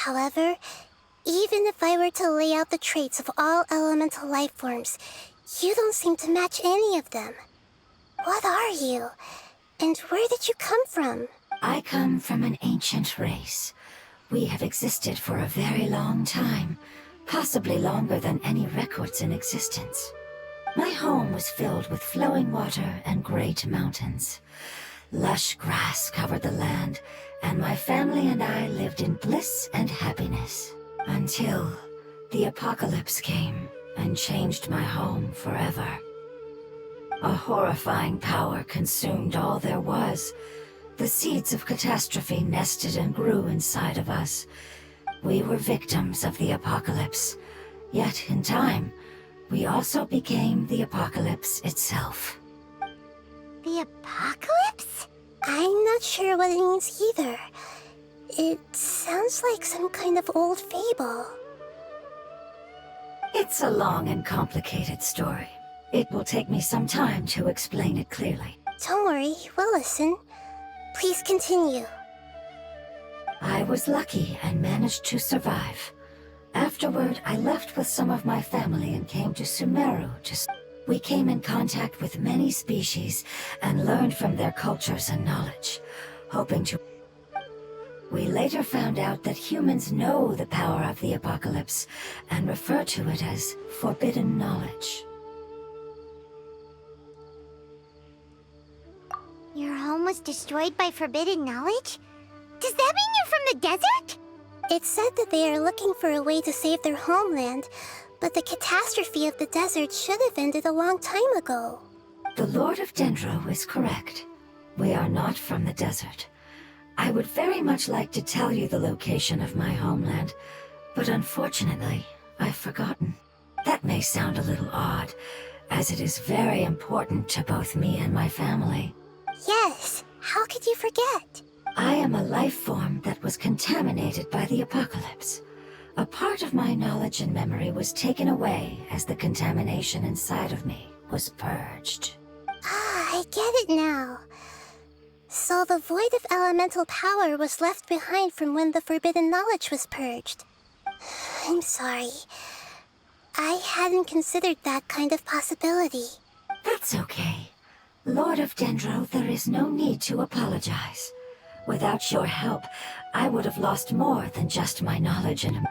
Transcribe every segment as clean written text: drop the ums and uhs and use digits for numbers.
However, even if I were to lay out the traits of all elemental life forms, you don't seem to match any of them. What are you? And where did you come from? I come from an ancient race. We have existed for a very long time, possibly longer than any records in existence. My home was filled with flowing water and great mountains. Lush grass covered the land, and my family and I lived in bliss and happiness. Until the apocalypse came and changed my home forever. A horrifying power consumed all there was. The seeds of catastrophe nested and grew inside of us. We were victims of the apocalypse, yet in time, we also became the apocalypse itself. The apocalypse? I'm not sure what it means either. It sounds like some kind of old fable. It's a long and complicated story. It will take me some time to explain it clearly. Don't worry, we'll listen. Please continue. I was lucky and managed to survive. Afterward, I left with some of my family and came to Sumeru. We came in contact with many species and learned from their cultures and knowledge, hoping to... We later found out that humans know the power of the apocalypse and refer to it as forbidden knowledge. Your home was destroyed by forbidden knowledge? Does that mean you're from the desert? It's said that they are looking for a way to save their homeland, but the catastrophe of the desert should have ended a long time ago. The Lord of Dendro is correct. We are not from the desert. I would very much like to tell you the location of my homeland, but unfortunately, I've forgotten. That may sound a little odd, as it is very important to both me and my family. Yes, how could you forget? I am a life form that was contaminated by the apocalypse. A part of my knowledge and memory was taken away as the contamination inside of me was purged. Ah, I get it now. So the void of elemental power was left behind from when the forbidden knowledge was purged. I'm sorry. I hadn't considered that kind of possibility. That's okay. Lord of Dendro, there is no need to apologize. Without your help, I would have lost more than just my knowledge and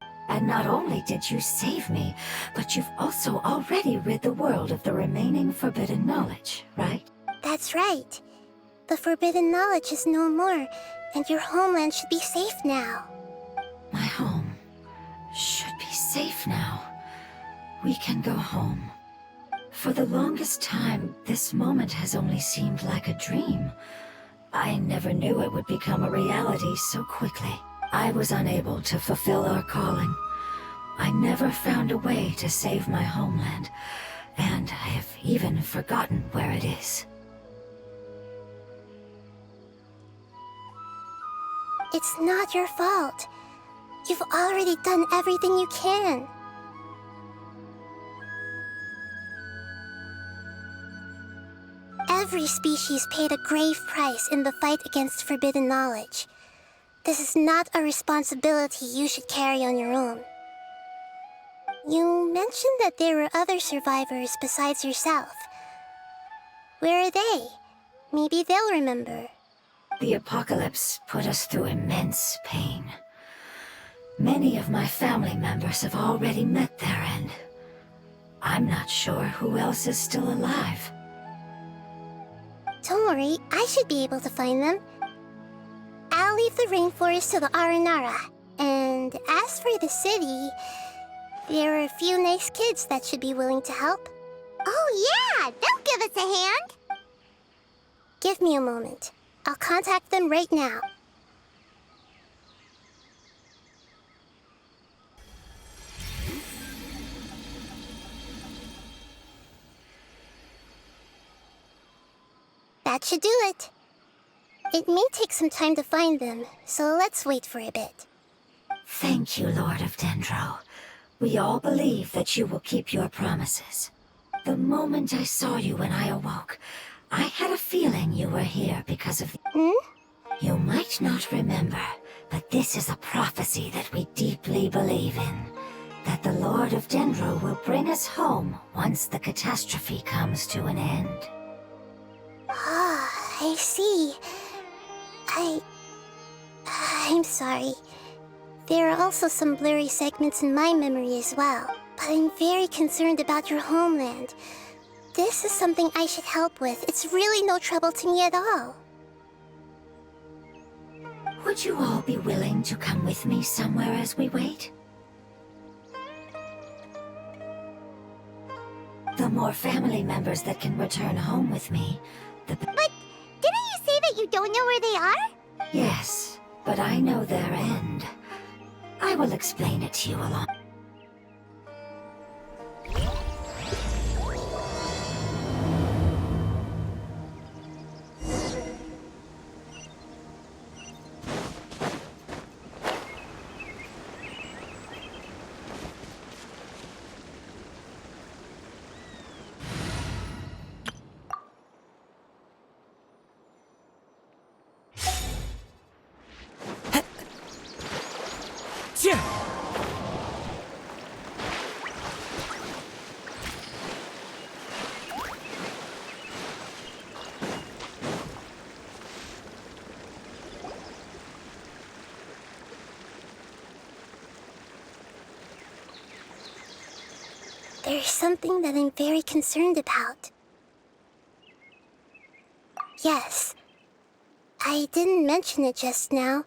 not only did you save me, but you've also already rid the world of the remaining forbidden knowledge, right? That's right. The forbidden knowledge is no more, and your homeland should be safe now. My home should be safe now. We can go home. For the longest time, this moment has only seemed like a dream. I never knew it would become a reality so quickly. I was unable to fulfill our calling. I never found a way to save my homeland, and I have even forgotten where it is. It's not your fault. You've already done everything you can. Every species paid a grave price in the fight against forbidden knowledge. This is not a responsibility you should carry on your own. You mentioned that there were other survivors besides yourself. Where are they? Maybe they'll remember. The apocalypse put us through immense pain. Many of my family members have already met their end. I'm not sure who else is still alive. Don't worry, I should be able to find them. I'll leave the rainforest to the Aranara. And as for the city, there are a few nice kids that should be willing to help. Oh yeah, they'll give us a hand. Give me a moment. I'll contact them right now. That should do it. It may take some time to find them, so let's wait for a bit. Thank you, Lord of Dendro. We all believe that you will keep your promises. The moment I saw you when I awoke, I had a feeling you were here because of... Hmm? You might not remember, but This is a prophecy that we deeply believe in. That the Lord of Dendro will bring us home once the catastrophe comes to an end. Ah, I see. I'm sorry. There are also some blurry segments in my memory as well, but I'm very concerned about your homeland. This is something I should help with. It's really no trouble to me at all. Would you all be willing to come with me somewhere as we wait? The more family members that can return home with me, the better. But didn't you say that you don't know where they are? Yes, but I know their end. I will explain it to you along. There's something that I'm very concerned about. Yes, I didn't mention it just now,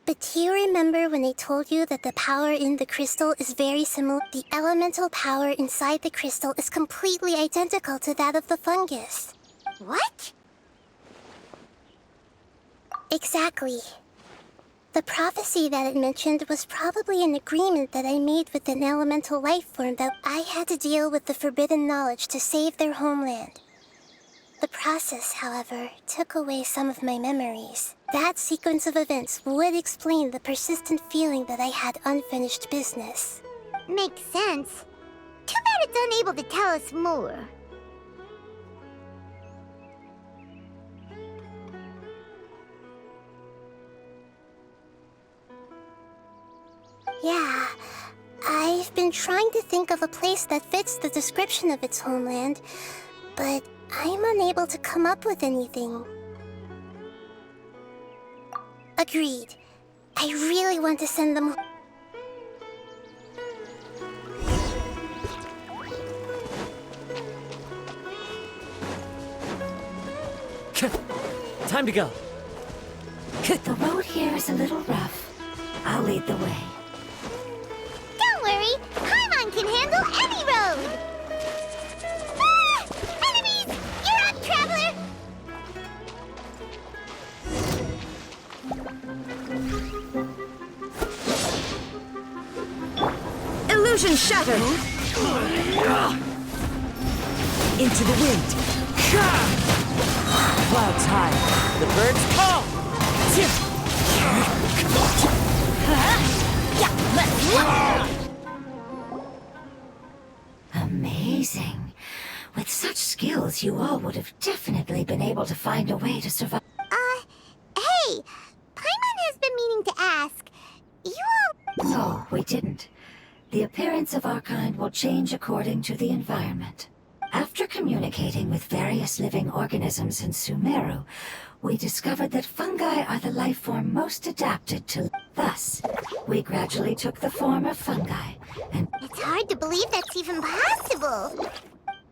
but do you remember when I told you that the power in the crystal is very similar? The elemental power inside the crystal is completely identical to that of the fungus. What? Exactly. The prophecy that it mentioned was probably an agreement that I made with an elemental life form that I had to deal with the forbidden knowledge to save their homeland. The process, however, took away some of my memories. That sequence of events would explain the persistent feeling that I had unfinished business. Makes sense. Too bad it's unable to tell us more. Yeah, I've been trying to think of a place that fits the description of its homeland, but I'm unable to come up with anything. Agreed. I really want to send them. Time to go. The road here is a little rough. I'll lead the way. Don't worry, Paimon can handle any road! Ah! Enemies! You're up, traveler! Illusion shattered! Into the wind! Clouds high. The birds call. Amazing. With such skills, you all would have definitely been able to find a way to survive. Hey! Paimon has been meaning to ask. You all... No, we didn't. The appearance of our kind will change according to the environment. After communicating with various living organisms in Sumeru, we discovered that fungi are the life form most adapted to... Thus, we gradually took the form of fungi, and It's hard to believe that's even possible.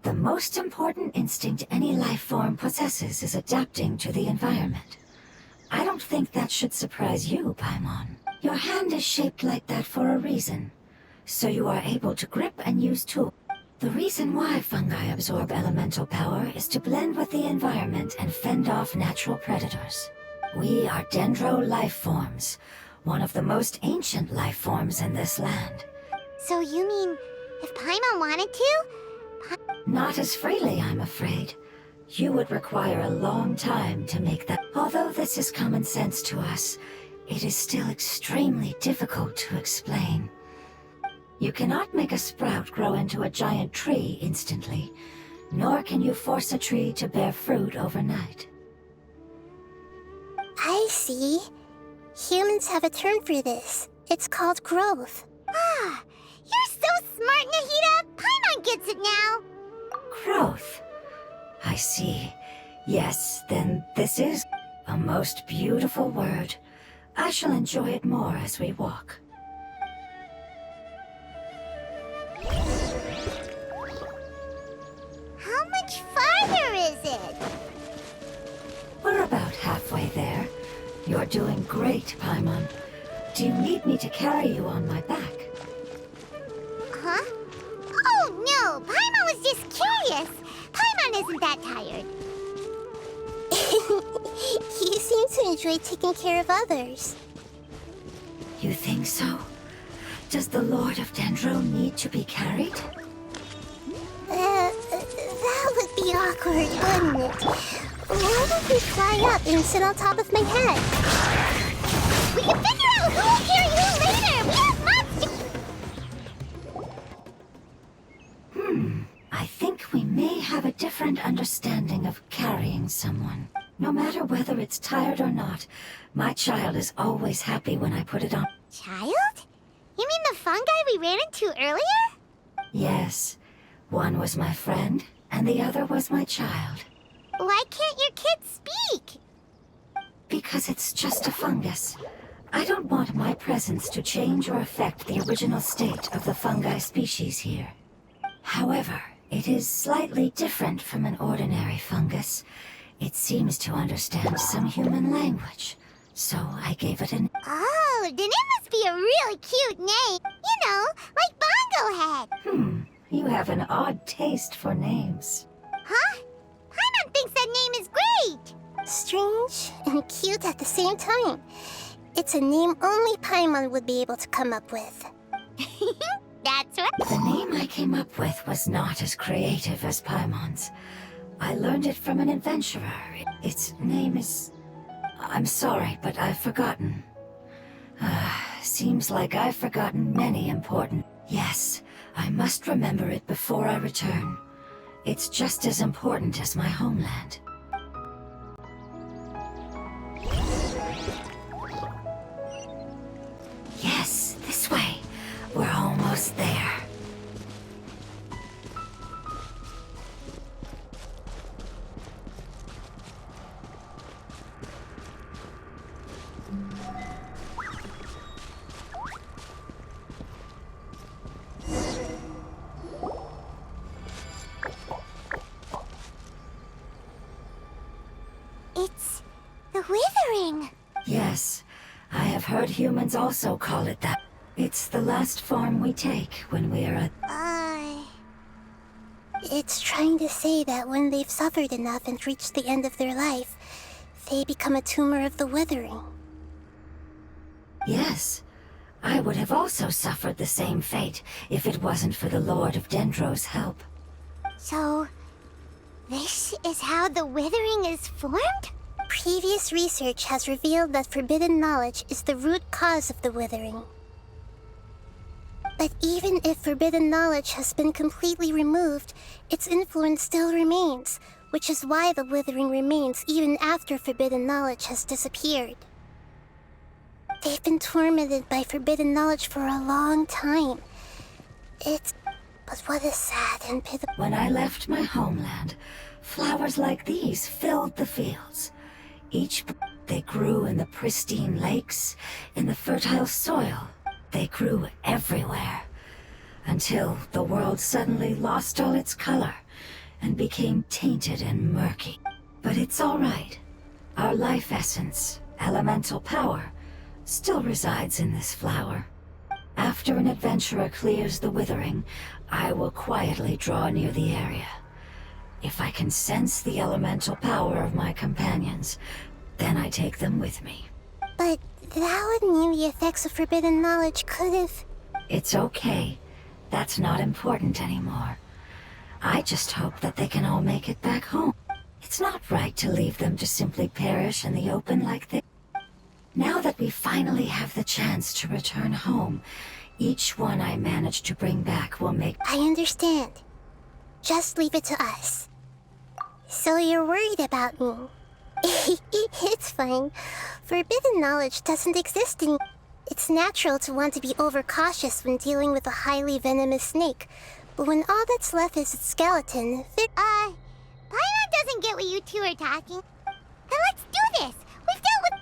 the most important instinct any life form possesses is adapting to the environment. I don't think that should surprise you, Paimon. Your hand is shaped like that for a reason, so you are able to grip and use tools. The reason why fungi absorb elemental power is to blend with the environment and fend off natural predators. We are dendro life forms, one of the most ancient life forms in this land. So you mean, if Paimon wanted to? Not as freely, I'm afraid. You would require a long time to make that. Although this is common sense to us, it is still extremely difficult to explain. You cannot make a sprout grow into a giant tree instantly, nor can you force a tree to bear fruit overnight. I see. Humans have a term for this. It's called growth. Ah, you're so smart, Nahida! Paimon gets it now! Growth. I see. Yes, then this is a most beautiful word. I shall enjoy it more as we walk. How much farther is it? We're about halfway there. You're doing great, Paimon. Do you need me to carry you on my back? Huh? Oh, no! Paimon was just curious! Paimon isn't that tired. You seem to enjoy taking care of others. You think so? Does the Lord of Dendro need to be carried? That would be awkward, wouldn't it? Why don't we fly up and sit on top of my head? We can figure out who will carry who later! We have lots to... I think we may have a different understanding of carrying someone. No matter whether it's tired or not, my child is always happy when I put it on. Child? You mean the fungi we ran into earlier? Yes, one was my friend, and the other was my child. Why can't your kid speak? Because it's just a fungus. I don't want my presence to change or affect the original state of the fungi species here. However, it is slightly different from an ordinary fungus. It seems to understand some human language, so I gave it an... Oh, then it must be a really cute name. You know, like Bongo Head. You have an odd taste for names. Huh? Paimon thinks that name is great. Strange and cute at the same time. It's a name only Paimon would be able to come up with. That's right. The name I came up with was not as creative as Paimon's. I learned it from an adventurer. Its name is... I'm sorry, but I've forgotten. Seems like I've forgotten many important... Yes, I must remember it before I return. It's just as important as my homeland. Yes, this way. We're almost there. It's the withering. Yes, I have heard humans also call it that. It's the last form we take when we're at... It's trying to say that when they've suffered enough and reached the end of their life, they become a tumor of the withering. Yes, I would have also suffered the same fate if it wasn't for the Lord of Dendro's help. So, this is how the withering is formed? Previous research has revealed that forbidden knowledge is the root cause of the withering. But even if forbidden knowledge has been completely removed, its influence still remains, which is why the withering remains even after forbidden knowledge has disappeared. They've been tormented by forbidden knowledge for a long time. But what a sad and pitiful... When I left my homeland, flowers like these filled the fields. They grew in the pristine lakes, in the fertile soil. They grew everywhere, until the world suddenly lost all its color and became tainted and murky. But it's all right. Our life essence, elemental power, still resides in this flower. After an adventurer clears the withering, I will quietly draw near the area. If I can sense the elemental power of my companions, then I take them with me. But that would mean the effects of forbidden knowledge could have... It's okay. That's not important anymore. I just hope that they can all make it back home. It's not right to leave them to simply perish in the open like this. Now that we finally have the chance to return home, each one I manage to bring back will make... I understand. Just leave it to us. So you're worried about me? It's fine. Forbidden knowledge doesn't exist in... It's natural to want to be overcautious when dealing with a highly venomous snake, but when all that's left is its skeleton, Paimon doesn't get what you two are talking. Then let's do this! We've dealt with...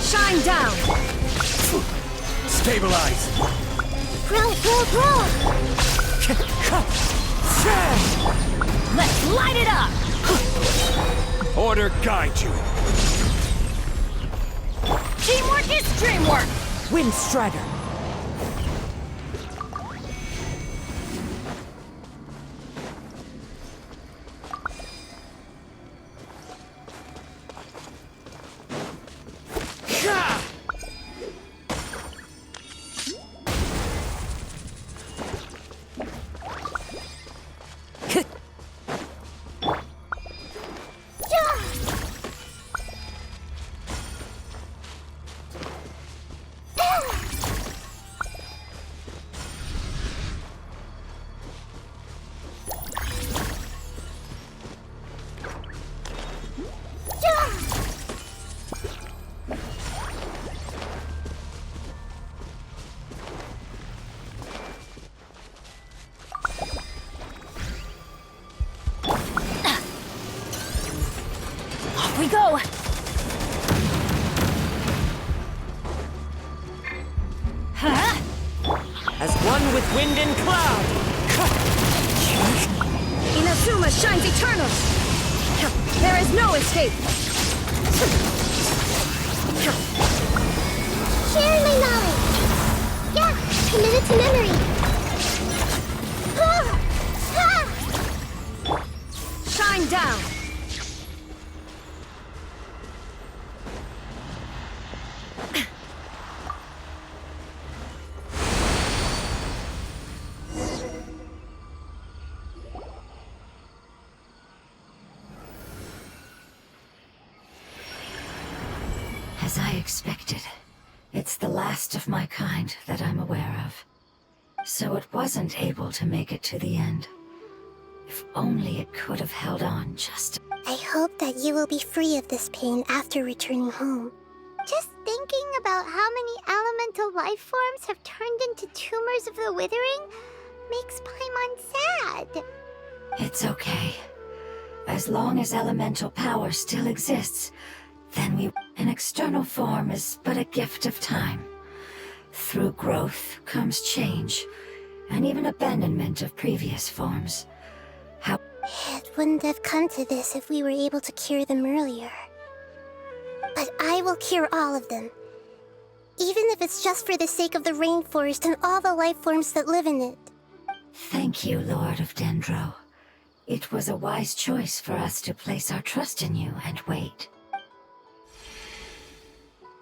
Shine down! Stabilize! Bro! Let's light it up! Order guide you! Teamwork is dreamwork! Wind Strider! We go! Huh? As one with wind and cloud! Inazuma shines eternal! There is no escape! Share my knowledge! Yeah! Committed to memory! Shine down! As I expected, it's the last of my kind that I'm aware of. So it wasn't able to make it to the end. If only it could have held on just... I hope that you will be free of this pain after returning home. Just thinking about how many elemental life forms have turned into tumors of the withering makes Paimon sad. It's okay. As long as elemental power still exists, then an external form is but a gift of time. Through growth comes change, and even abandonment of previous forms. It wouldn't have come to this if we were able to cure them earlier. But I will cure all of them. Even if it's just for the sake of the rainforest and all the life forms that live in it. Thank you, Lord of Dendro. It was a wise choice for us to place our trust in you and wait.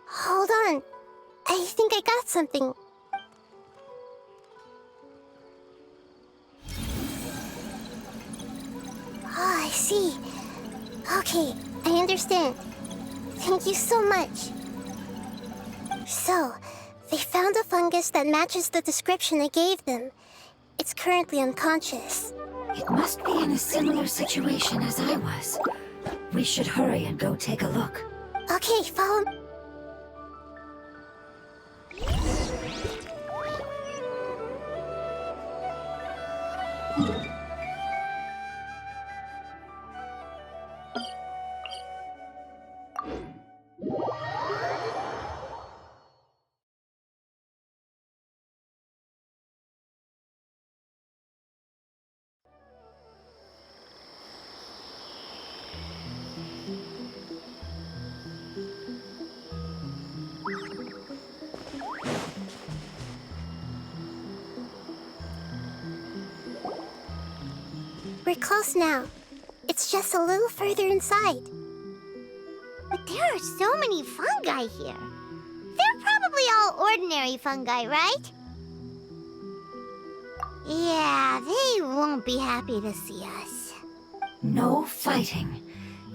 Hold on. I think I got something. Oh, I see. Okay, I understand. Thank you so much. So, they found a fungus that matches the description I gave them. It's currently unconscious. It must be in a similar situation as I was. We should hurry and go take a look. Okay, follow me. We're close now. It's just a little further inside. But there are so many fungi here. They're probably all ordinary fungi, right? Yeah, they won't be happy to see us. No fighting.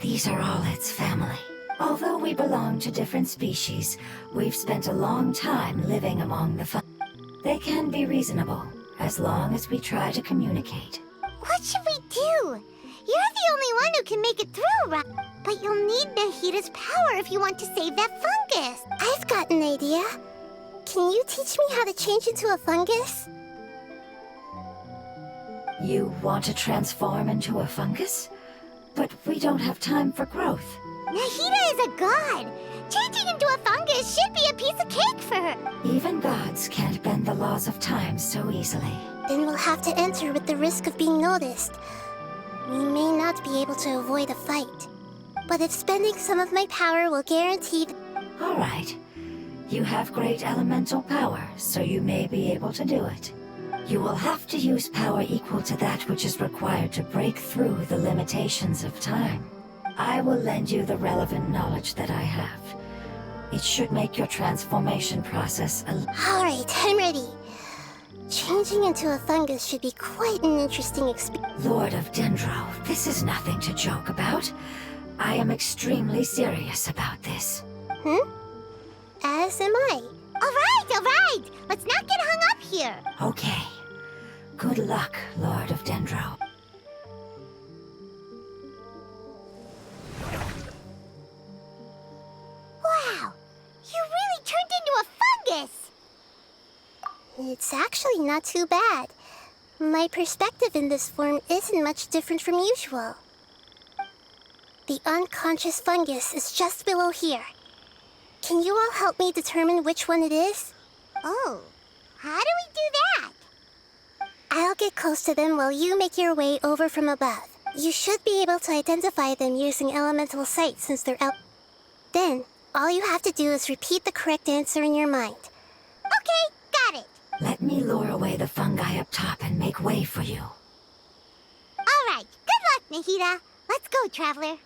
These are all its family. Although we belong to different species, we've spent a long time living among the They can be reasonable, as long as we try to communicate. What should we do? You're the only one who can make it through, right? But you'll need Nahida's power if you want to save that fungus. I've got an idea. Can you teach me how to change into a fungus? You want to transform into a fungus? But we don't have time for growth. Nahida is a god. Changing into a fungus should be a piece of cake for her. Even gods can't bend the laws of time so easily. Then we'll have to enter with the risk of being noticed. We may not be able to avoid a fight. But if spending some of my power will guarantee... All right. You have great elemental power, so you may be able to do it. You will have to use power equal to that which is required to break through the limitations of time. I will lend you the relevant knowledge that I have. It should make your transformation process Alright, I'm ready. Changing into a fungus should be quite an interesting experience. Lord of Dendro, this is nothing to joke about. I am extremely serious about this. As am I. All right. Let's not get hung up here. Okay. Good luck, Lord of Dendro. Wow, you really turned into a fungus. It's actually not too bad. My perspective in this form isn't much different from usual. The unconscious fungus is just below here. Can you all help me determine which one it is? Oh, how do we do that? I'll get close to them while you make your way over from above. You should be able to identify them using elemental sight since they're Then, all you have to do is repeat the correct answer in your mind. Okay, got it. Let me lure away the fungi up top and make way for you. All right, good luck, Nahida. Let's go, Traveler.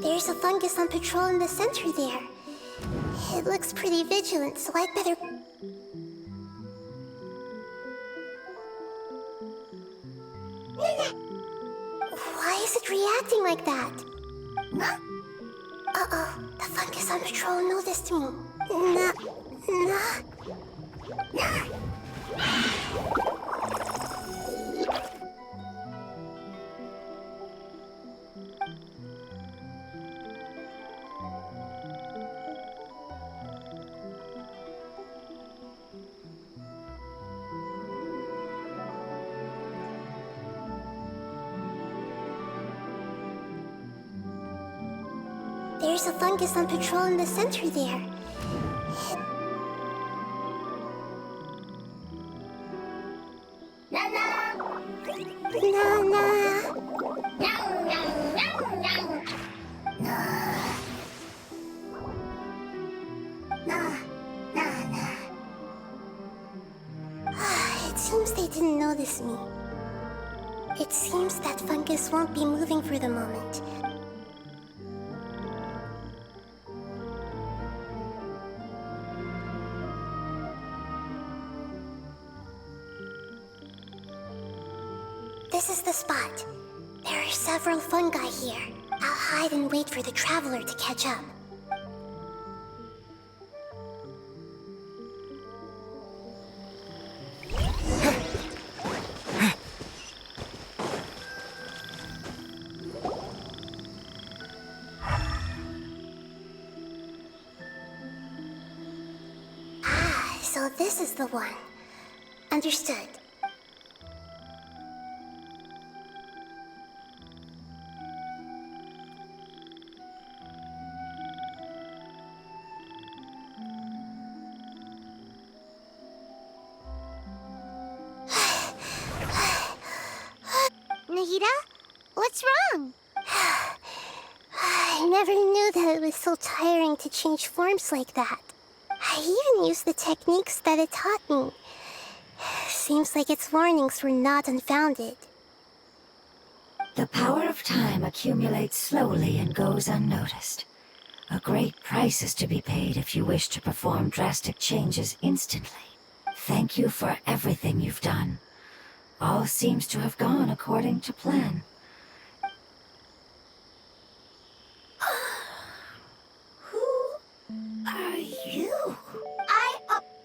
There's a fungus on patrol in the center there. It looks pretty vigilant, so I'd better... Why is it reacting like that? Uh-oh, the fungus on patrol noticed me. There's a fungus on patrol in the center there. It seems they didn't notice me. It seems that fungus won't be moving for the moment. This is the spot. There are several fungi here. I'll hide and wait for the traveler to catch up. So this is the one. Understood. Nahida, what's wrong? I never knew that it was so tiring to change forms like that. I even used the techniques that it taught me. Seems like its warnings were not unfounded. The power of time accumulates slowly and goes unnoticed. A great price is to be paid if you wish to perform drastic changes instantly. Thank you for everything you've done. All seems to have gone according to plan. Who are you? I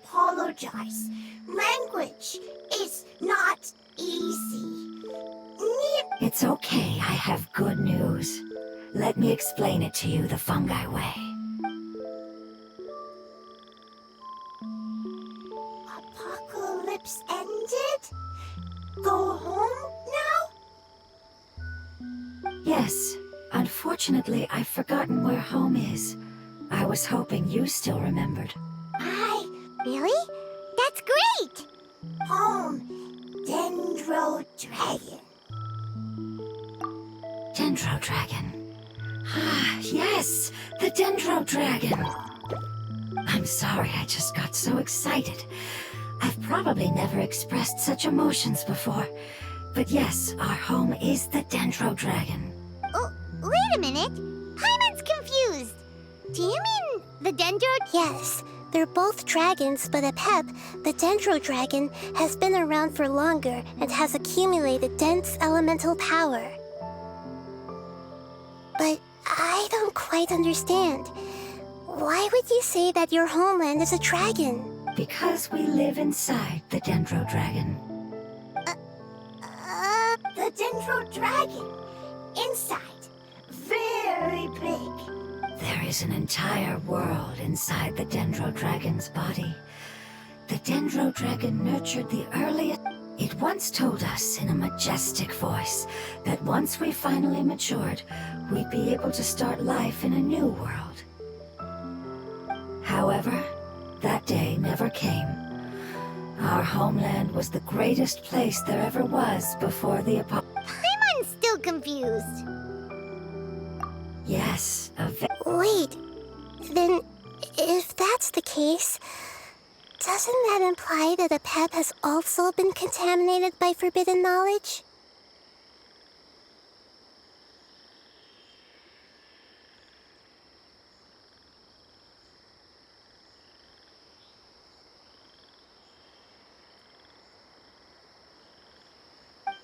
apologize. Language is not easy. It's okay, I have good news. Let me explain it to you the fungi way. Apocalypse ended? Go home now? Yes, unfortunately I've forgotten where home is. I was hoping you still remembered. Really? That's great! Home, Dendro Dragon. Dendro Dragon. Ah, yes, the Dendro Dragon. I'm sorry, I just got so excited. I've probably never expressed such emotions before. But yes, our home is the Dendro Dragon. Oh, wait a minute. Paimon's confused. Do you mean the Dendro? Yes, they're both dragons, but Apep, the Dendro Dragon, has been around for longer and has accumulated dense elemental power. But I don't quite understand. Why would you say that your homeland is a dragon? Because we live inside the Dendro Dragon. The Dendro Dragon. Inside. Very big. There is an entire world inside the Dendro Dragon's body. The Dendro Dragon nurtured the earliest... It once told us in a majestic voice that once we finally matured, we'd be able to start life in a new world. However, that day never came. Our homeland was the greatest place there ever was before the Paimon's still confused. Yes, Wait, then if that's the case, doesn't that imply that Apep has also been contaminated by forbidden knowledge?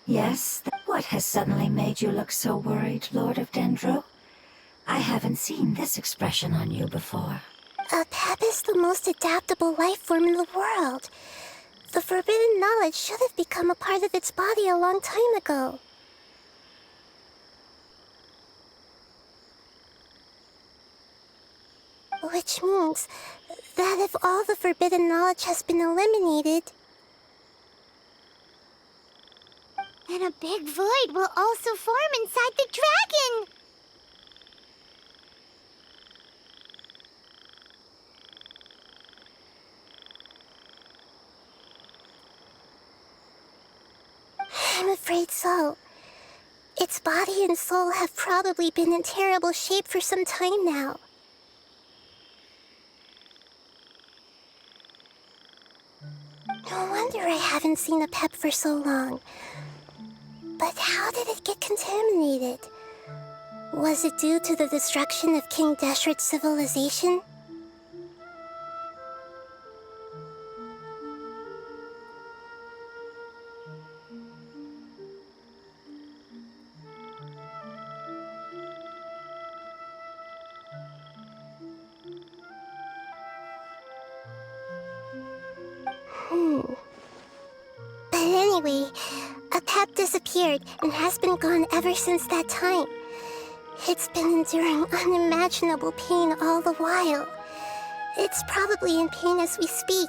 Yes, what has suddenly made you look so worried, Lord of Dendro? I haven't seen this expression on you before. Apep is the most adaptable life form in the world. The forbidden knowledge should have become a part of its body a long time ago. Which means that if all the forbidden knowledge has been eliminated, Then a big void will also form inside the dragon! I'm afraid so. Its body and soul have probably been in terrible shape for some time now. No wonder I haven't seen Apep for so long. But how did it get contaminated? Was it due to the destruction of King Deshert's civilization? But anyway, Apep disappeared and has been gone ever since that time. It's been enduring unimaginable pain all the while. It's probably in pain as we speak.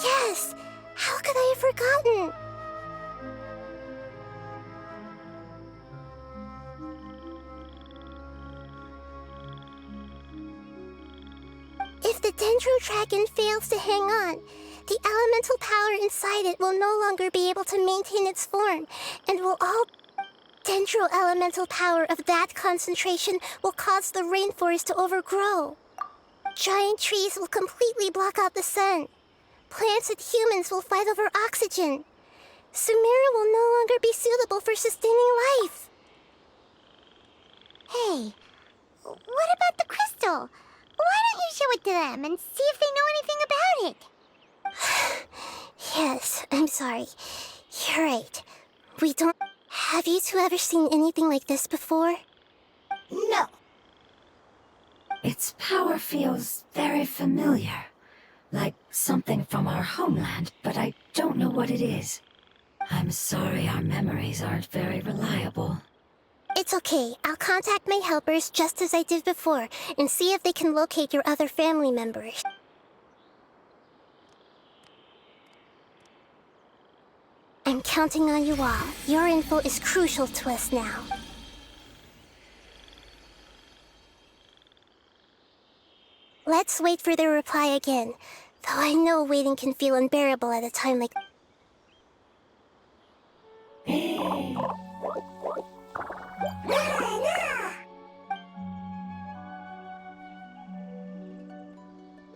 Yes! How could I have forgotten? If the Dendro Dragon fails to hang on, the elemental power inside it will no longer be able to maintain its form, and will all Dendro elemental power of that concentration will cause the rainforest to overgrow. Giant trees will completely block out the sun. Plants and humans will fight over oxygen. Sumeru will no longer be suitable for sustaining life. Hey, what about the crystal? Why don't you show it to them and see if they know anything about it? Yes, I'm sorry. You're right. We don't... Have you two ever seen anything like this before? No. Its power feels very familiar. Like something from our homeland, but I don't know what it is. I'm sorry our memories aren't very reliable. It's okay. I'll contact my helpers just as I did before and see if they can locate your other family members. I'm counting on you all. Your info is crucial to us now. Let's wait for their reply again, though I know waiting can feel unbearable at a time like...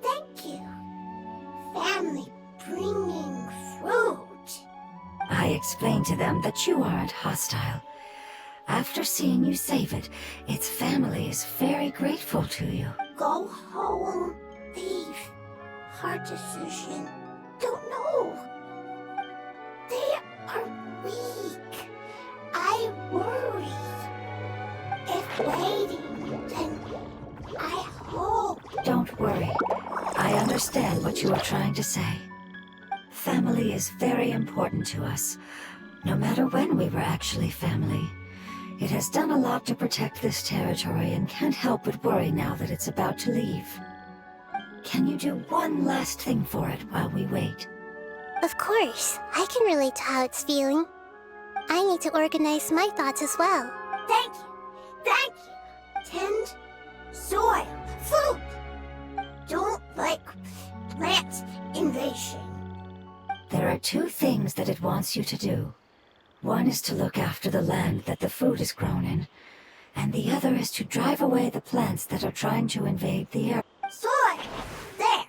Thank you. Family bringing fruit. I explained to them that you aren't hostile. After seeing you save it, its family is very grateful to you. Go home, thief. Hard decision. Don't know. They are weak. I worry. If waiting, then I hope. Don't worry. I understand what you are trying to say. Family is very important to us, no matter when we were actually family. It has done a lot to protect this territory and can't help but worry now that it's about to leave. Can you do one last thing for it while we wait? Of course, I can relate to how it's feeling. I need to organize my thoughts as well. Thank you. Thank you. Tend soil. Food. Don't like plant invasion. There are two things that it wants you to do. One is to look after the land that the food is grown in, and the other is to drive away the plants that are trying to invade the area. Soil. There.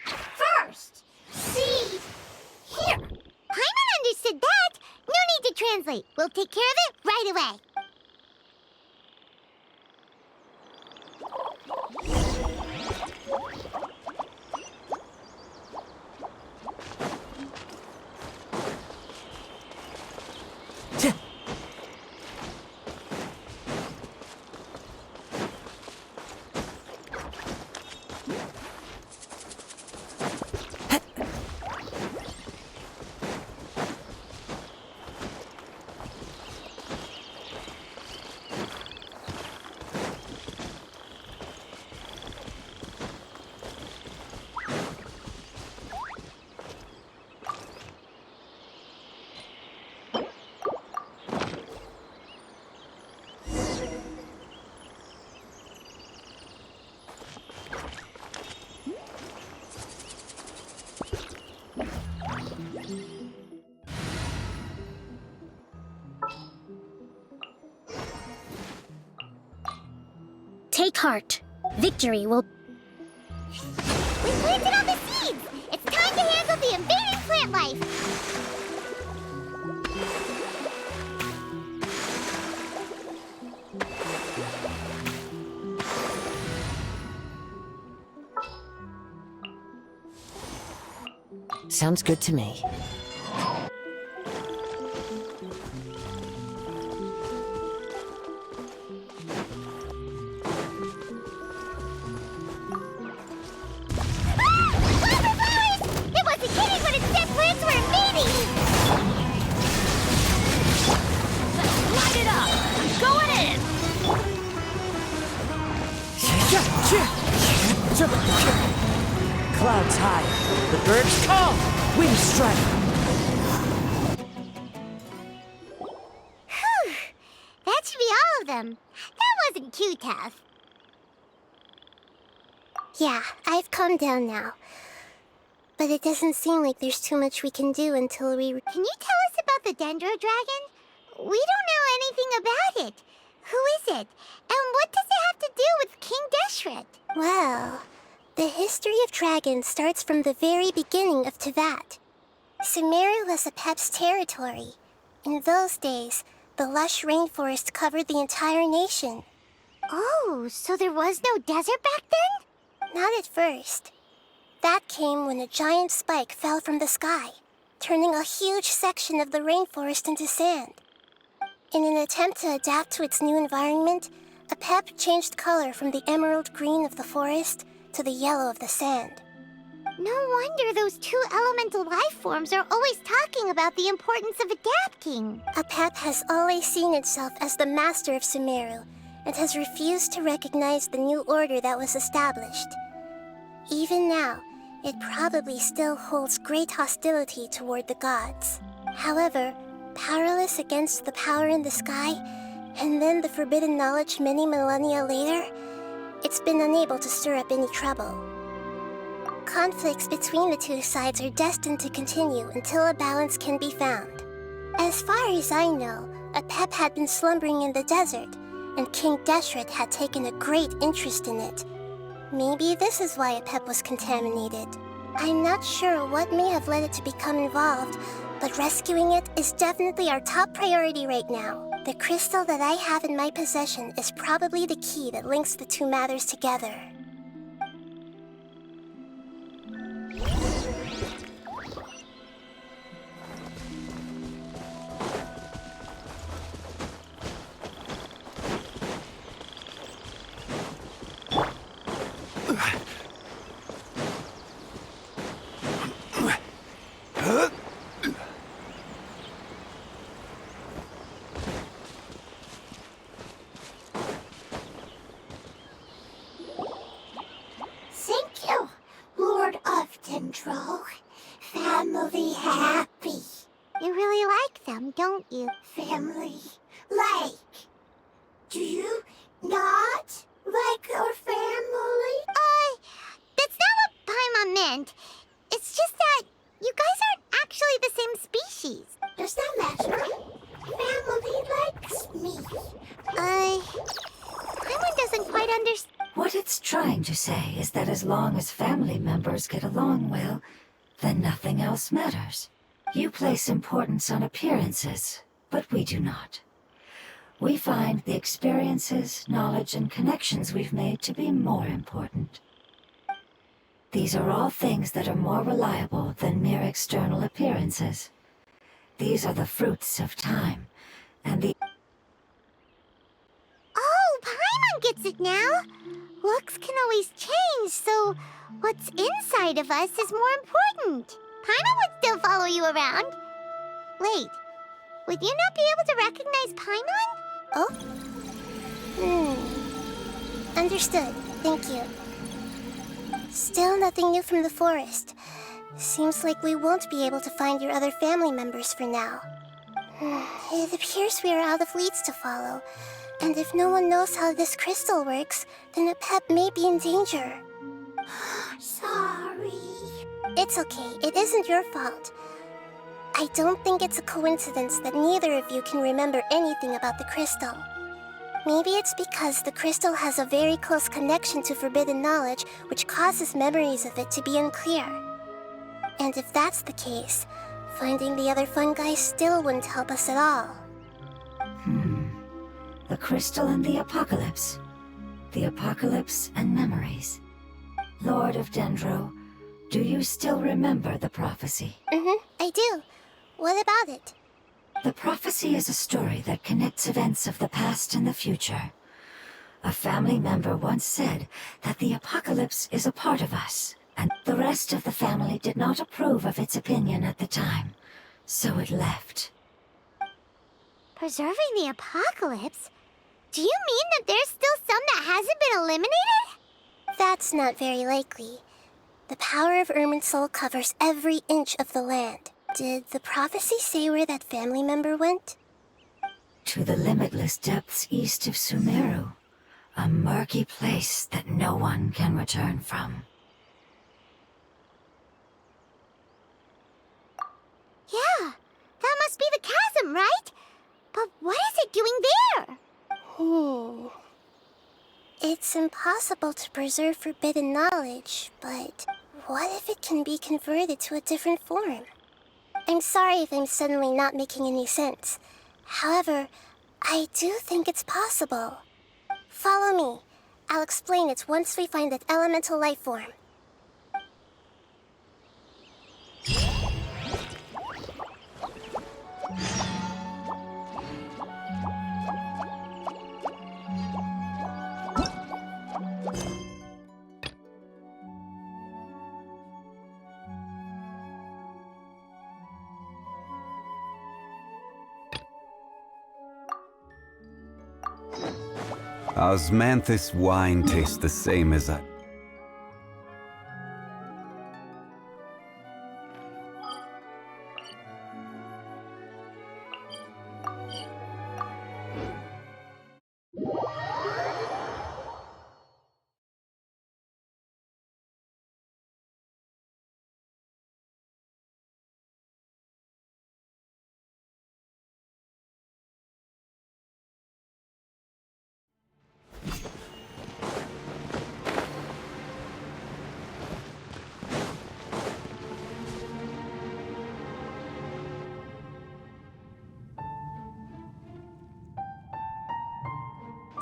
First. Seed. Here. Paimon understood that. No need to translate. We'll take care of it right away. Take heart. Victory will... We planted all the seeds! It's time to handle the invading plant life! Sounds good to me. It wasn't kidding when it said plants were invading! Light it up! I'm going in! Clouds high. The birds call. Wind strike. Whew! That should be all of them. That wasn't too tough. Yeah, I've calmed down now. But it doesn't seem like there's too much we can do until we... Can you tell us about the Dendro Dragon? We don't know anything about it. Who is it? And what does it have to do with King Deshret? Well, the history of dragons starts from the very beginning of Tevat. Sumeru was Apep's territory. In those days, the lush rainforest covered the entire nation. Oh, so there was no desert back then? Not at first. That came when a giant spike fell from the sky, turning a huge section of the rainforest into sand. In an attempt to adapt to its new environment, Apep changed color from the emerald green of the forest to the yellow of the sand. No wonder those two elemental life forms are always talking about the importance of adapting. Apep has always seen itself as the master of Sumeru and has refused to recognize the new order that was established. Even now, it probably still holds great hostility toward the gods. However, powerless against the power in the sky, and then the forbidden knowledge many millennia later, it's been unable to stir up any trouble. Conflicts between the two sides are destined to continue until a balance can be found. As far as I know, Apep had been slumbering in the desert, and King Deshret had taken a great interest in it. Maybe this is why Apep was contaminated. I'm not sure what may have led it to become involved, but rescuing it is definitely our top priority right now. The crystal that I have in my possession is probably the key that links the two matters together. Thank you, Lord of Dendro. Family happy. You really like them, don't you? Family like. Do you not like our family? That's not what Paimon meant. It's just that you guys aren't actually the same species. Does that matter? Family likes me. Paimon doesn't quite understand. What it's trying to say is that as long as family members get along well, then nothing else matters. You place importance on appearances, but we do not. We find the experiences, knowledge, and connections we've made to be more important. These are all things that are more reliable than mere external appearances. These are the fruits of time, and the... Oh, Paimon gets it now. Looks can always change, so what's inside of us is more important. Paimon would still follow you around. Wait, would you not be able to recognize Paimon? Oh? Understood. Thank you. Still nothing new from the forest. Seems like we won't be able to find your other family members for now. It appears we are out of leads to follow. And if no one knows how this crystal works, then Apep may be in danger. Sorry. It's okay. It isn't your fault. I don't think it's a coincidence that neither of you can remember anything about the crystal. Maybe it's because the crystal has a very close connection to forbidden knowledge, which causes memories of it to be unclear. And if that's the case, finding the other fungi still wouldn't help us at all. The crystal and the apocalypse. The apocalypse and memories. Lord of Dendro, do you still remember the prophecy? I do. What about it? The prophecy is a story that connects events of the past and the future. A family member once said that the apocalypse is a part of us, and the rest of the family did not approve of its opinion at the time, so it left. Preserving the apocalypse? Do you mean that there's still some that hasn't been eliminated? That's not very likely. The power of Irminsul covers every inch of the land. Did the prophecy say where that family member went? To the limitless depths east of Sumeru, a murky place that no one can return from. Yeah, that must be the chasm, right? But what is it doing there? It's impossible to preserve forbidden knowledge, but what if it can be converted to a different form? I'm sorry if I'm suddenly not making any sense. However, I do think it's possible. Follow me. I'll explain it once we find that elemental life form. Osmanthus wine tastes the same as I...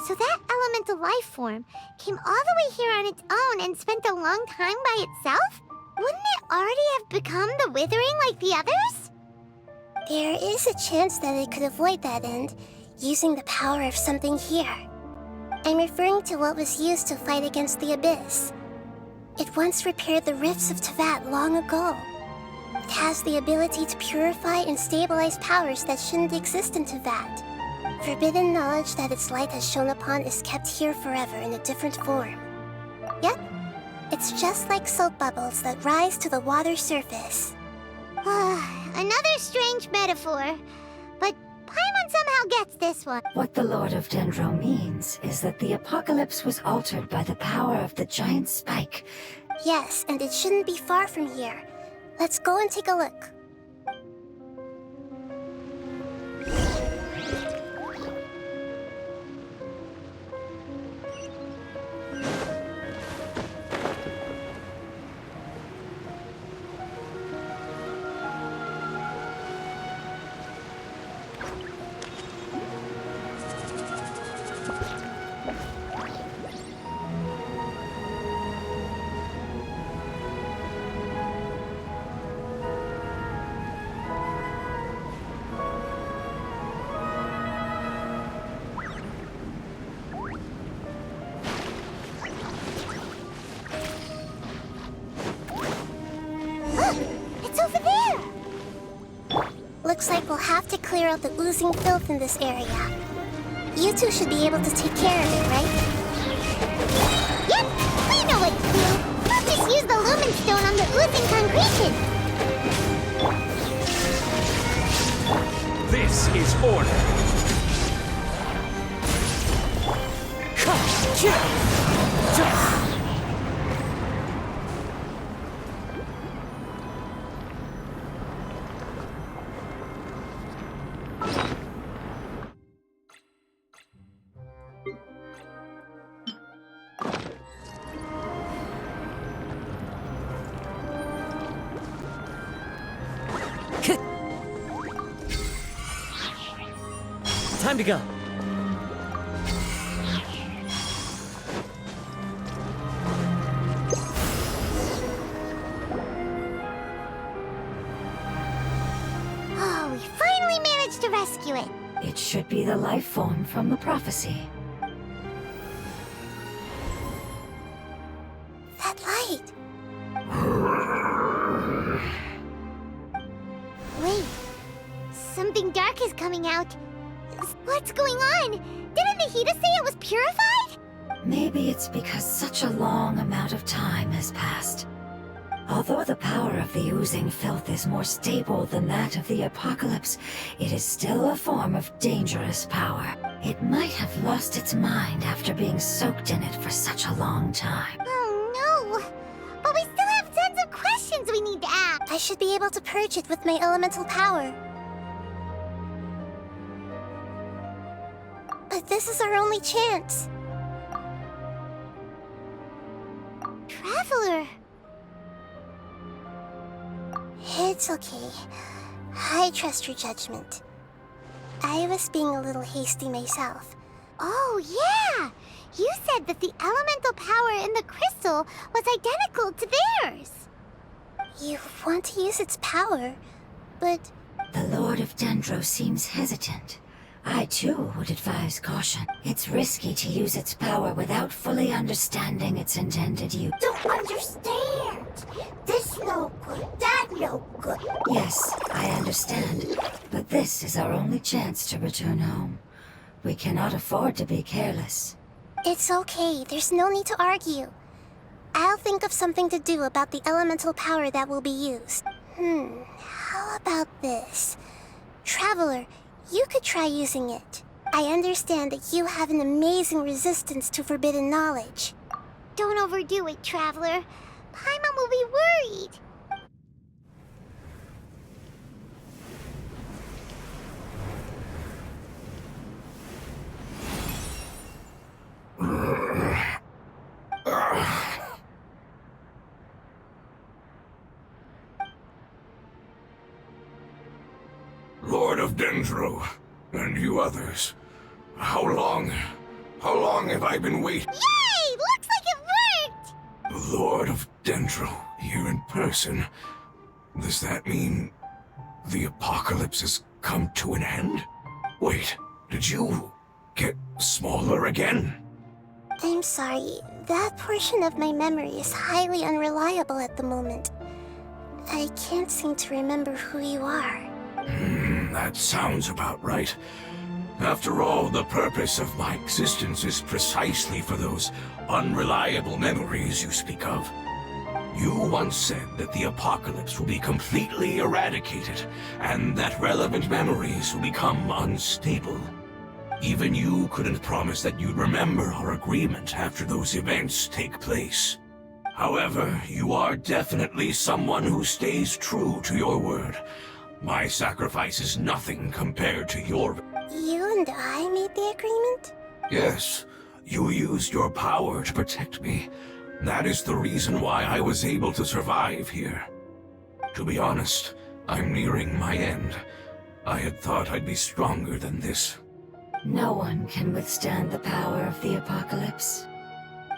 So that elemental life form came all the way here on its own and spent a long time by itself? Wouldn't it already have become the Withering like the others? There is a chance that it could avoid that end, using the power of something here. I'm referring to what was used to fight against the Abyss. It once repaired the rifts of Tevat long ago. It has the ability to purify and stabilize powers that shouldn't exist in Tevat. Forbidden knowledge that its light has shone upon is kept here forever in a different form. Yep, it's just like soap bubbles that rise to the water's surface. Another strange metaphor, but Paimon somehow gets this one. What the Lord of Dendro means is that the apocalypse was altered by the power of the giant spike. Yes, and it shouldn't be far from here. Let's go and take a look. It's over there! Looks like we'll have to clear out the oozing filth in this area. You two should be able to take care of it, right? Yep, we know what to do. We'll just use the lumen stone on the oozing concretion. This is order. Time to go. Oh, we finally managed to rescue it. It should be the life form from the prophecy. That light! Wait, something dark is coming out. What's going on? Didn't NAHIDA say it was purified? Maybe it's because such a long amount of time has passed. Although the power of the oozing filth is more stable than that of the apocalypse, it is still a form of dangerous power. It might have lost its mind after being soaked in it for such a long time. Oh no! But we still have tons of questions we need to ask. I should be able to purge it with my elemental power. This is our only chance. Traveler! It's okay. I trust your judgment. I was being a little hasty myself. Oh, yeah! You said that the elemental power in the crystal was identical to theirs! You want to use its power, but... The Lord of Dendro seems hesitant. I too would advise caution. It's risky to use its power without fully understanding its intended use. Don't understand. This no good, that no good. Yes, I understand. But this is our only chance to return home. We cannot afford to be careless. It's okay, there's no need to argue. I'll think of something to do about the elemental power that will be used. How about this? Traveler, you could try using it. I understand that you have an amazing resistance to forbidden knowledge. Don't overdo it, Traveler. Paimon will be worried. Lord of Dendro, and you others, how long have I been waiting? Yay! Looks like it worked! The Lord of Dendro, here in person. Does that mean the apocalypse has come to an end? Wait, did you get smaller again? I'm sorry, that portion of my memory is highly unreliable at the moment. I can't seem to remember who you are. That sounds about right. After all, the purpose of my existence is precisely for those unreliable memories you speak of. You once said that the apocalypse will be completely eradicated, and that relevant memories will become unstable. Even you couldn't promise that you'd remember our agreement after those events take place. However, you are definitely someone who stays true to your word. My sacrifice is nothing compared to your... You and I made the agreement? Yes, you used your power to protect me. That is the reason why I was able to survive here. To be honest, I'm nearing my end. I had thought I'd be stronger than this. No one can withstand the power of the apocalypse.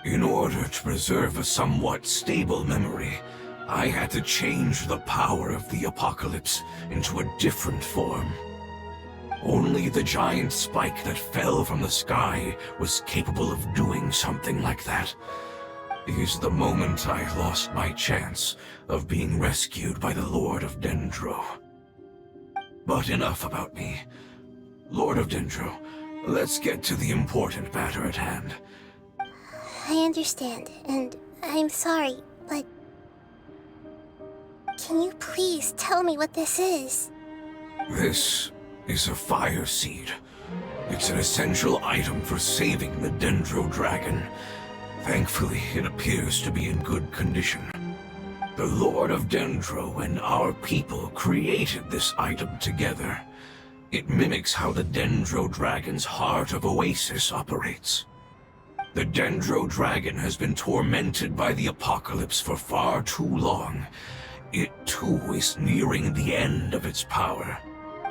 In order to preserve a somewhat stable memory, I had to change the power of the apocalypse into a different form. Only the giant spike that fell from the sky was capable of doing something like that. It is the moment I lost my chance of being rescued by the Lord of Dendro. But enough about me. Lord of Dendro, let's get to the important matter at hand. I understand, and I'm sorry, but... Can you please tell me what this is? This is a fire seed. It's an essential item for saving the Dendro Dragon. Thankfully, it appears to be in good condition. The Lord of Dendro and our people created this item together. It mimics how the Dendro Dragon's Heart of Oasis operates. The Dendro Dragon has been tormented by the apocalypse for far too long. It too is nearing the end of its power.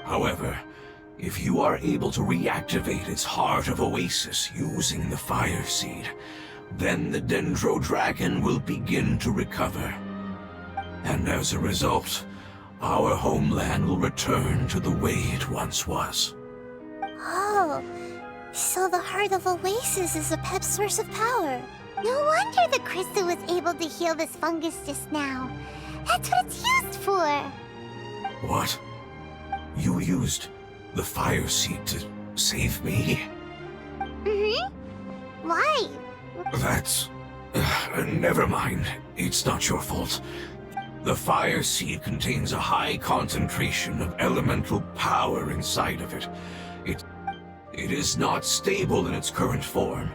However, if you are able to reactivate its Heart of Oasis using the Fire Seed, then the Dendro Dragon will begin to recover. And as a result, our homeland will return to the way it once was. Oh, so the Heart of Oasis is a pep source of power. No wonder the crystal was able to heal this fungus just now. That's what it's used for. What? You used the Fire Seed to save me? Why? That's... never mind. It's not your fault. The Fire Seed contains a high concentration of elemental power inside of it. It is not stable in its current form.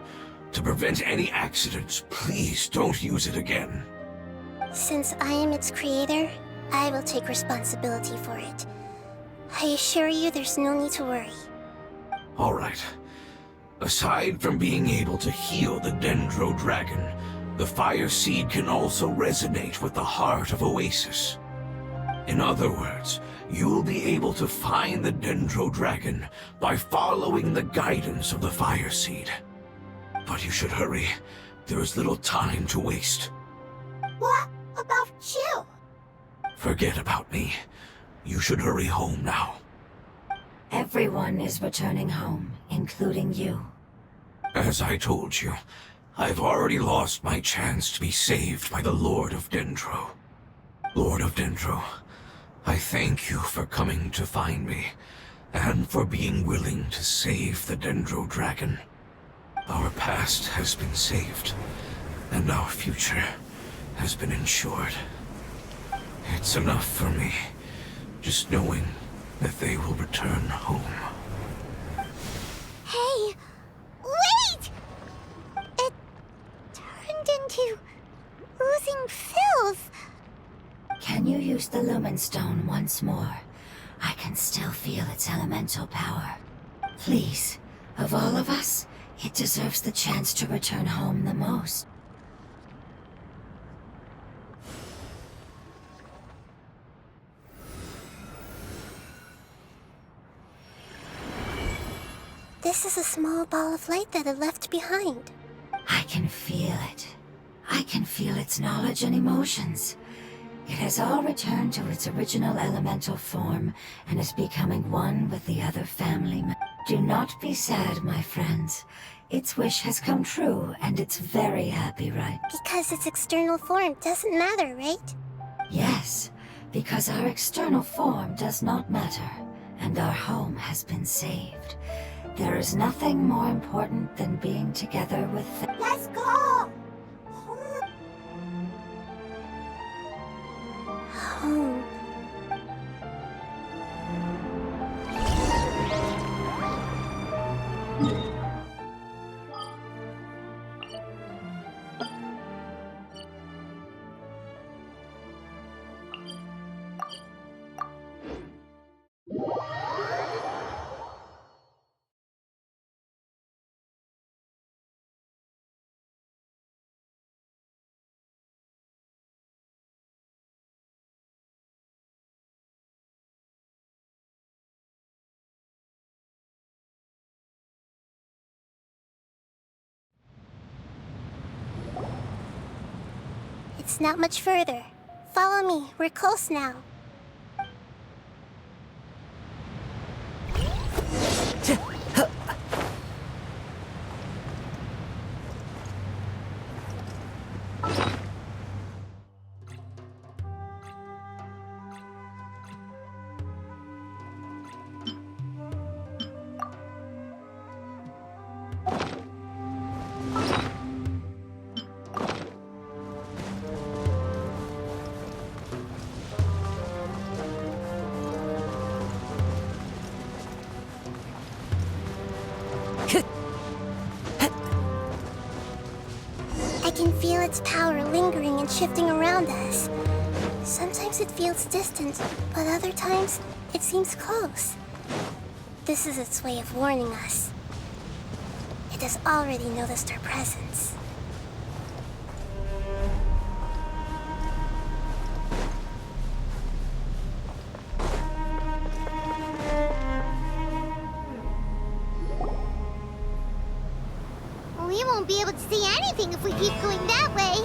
To prevent any accidents, please don't use it again. Since I am its creator, I will take responsibility for it. I assure you there's no need to worry. All right. Aside from being able to heal the Dendro Dragon, the Fire Seed can also resonate with the heart of Oasis. In other words, you'll be able to find the Dendro Dragon by following the guidance of the Fire Seed. But you should hurry. There is little time to waste. What about you? Forget about me. You should hurry home now. Everyone is returning home, including you. As I told you, I've already lost my chance to be saved by the Lord of Dendro. Lord of Dendro, I thank you for coming to find me, and for being willing to save the Dendro Dragon. Our past has been saved, and our future has been ensured. It's enough for me, just knowing that they will return home. Hey, wait! It turned into oozing filth. Can you use the Lumen Stone once more? I can still feel its elemental power. Please, of all of us, it deserves the chance to return home the most. This is a small ball of light that it left behind. I can feel it. I can feel its knowledge and emotions. It has all returned to its original elemental form and is becoming one with the other family members. Do not be sad, my friends. Its wish has come true, and it's very happy, right? Because its external form doesn't matter, right? Yes, because our external form does not matter, and our home has been saved. There is nothing more important than being together with Let's go! Home. It's not much further. Follow me, we're close now. I can feel its power lingering and shifting around us. Sometimes it feels distant, but other times it seems close. This is its way of warning us. It has already noticed our presence. We won't be able to see anything if we keep going that way.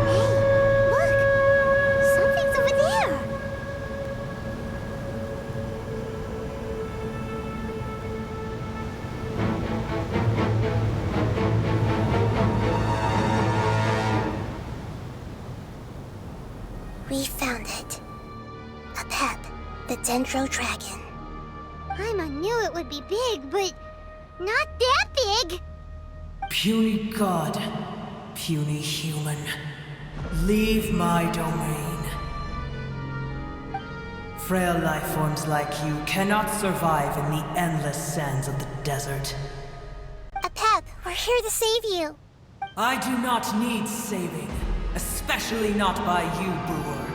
Hey, look! Something's over there! We found it. A pep, the Dendro Dragon. Paimon knew it would be big, but not that big! Puny god, puny human, leave my domain. Frail life forms like you cannot survive in the endless sands of the desert. A pep, we're here to save you. I do not need saving, especially not by you, Brewer.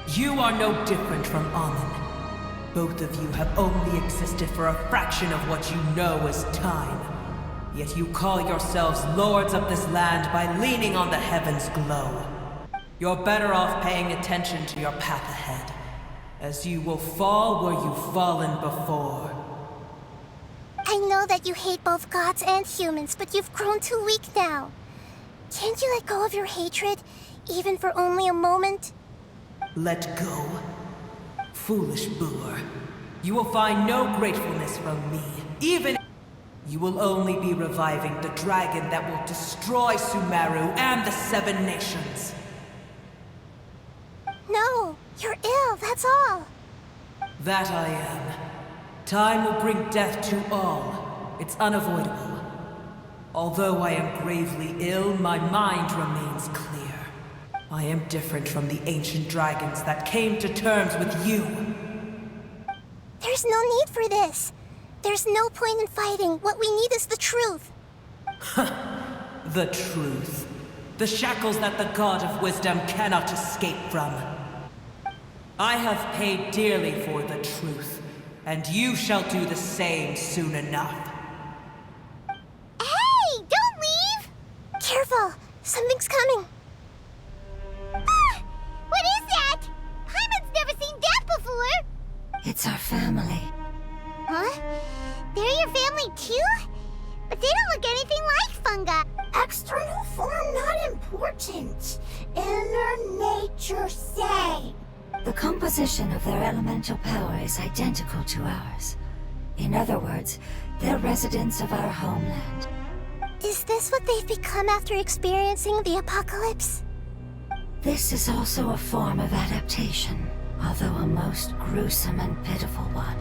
You are no different from Amun. Both of you have only existed for a fraction of what you know as time. Yet you call yourselves lords of this land by leaning on the heavens' glow. You're better off paying attention to your path ahead, as you will fall where you've fallen before. I know that you hate both gods and humans, but you've grown too weak now. Can't you let go of your hatred, even for only a moment? Let go? Foolish boor. You will find no gratefulness from me, even you will only be reviving the dragon that will destroy Sumeru and the Seven Nations. No, you're ill, that's all. That I am. Time will bring death to all. It's unavoidable. Although I am gravely ill, my mind remains clear. I am different from the ancient dragons that came to terms with you. There's no need for this. There's no point in fighting. What we need is the truth. The truth. The shackles that the God of Wisdom cannot escape from. I have paid dearly for the truth, and you shall do the same soon enough. Hey, don't leave! Careful, something's coming. Ah, what is that? Paimon's never seen that before! It's our family. Huh? They're your family too? But they don't look anything like fungi. External form not important. Inner nature same. The composition of their elemental power is identical to ours. In other words, they're residents of our homeland. Is this what they've become after experiencing the apocalypse? This is also a form of adaptation, although a most gruesome and pitiful one.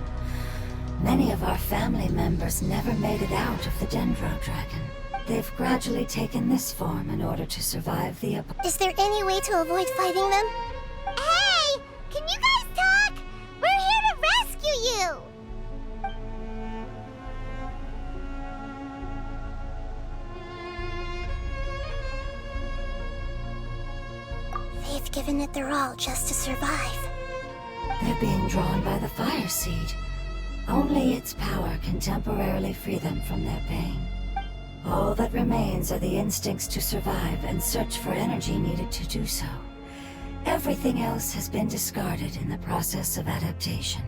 Many of our family members never made it out of the Dendro Dragon. They've gradually taken this form in order to survive the Is there any way to avoid fighting them? Hey! Can you guys talk? We're here to rescue you! They've given it their all just to survive. They're being drawn by the fire seed. Only its power can temporarily free them from their pain. All that remains are the instincts to survive and search for energy needed to do so. Everything else has been discarded in the process of adaptation.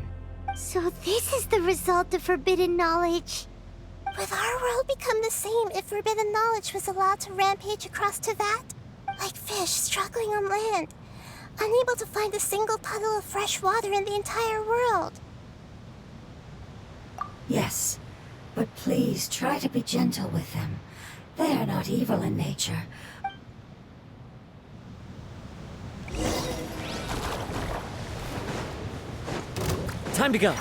So this is the result of forbidden knowledge. Would our world become the same if forbidden knowledge was allowed to rampage across Tevat? Like fish struggling on land, unable to find a single puddle of fresh water in the entire world. Yes, but please try to be gentle with them. They are not evil in nature. Time to go.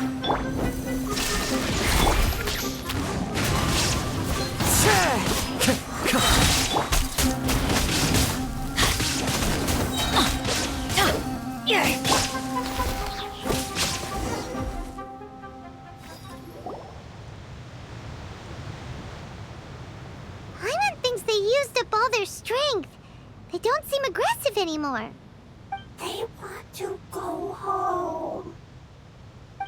Paimon thinks they used up all their strength. They don't seem aggressive anymore. They want to go home.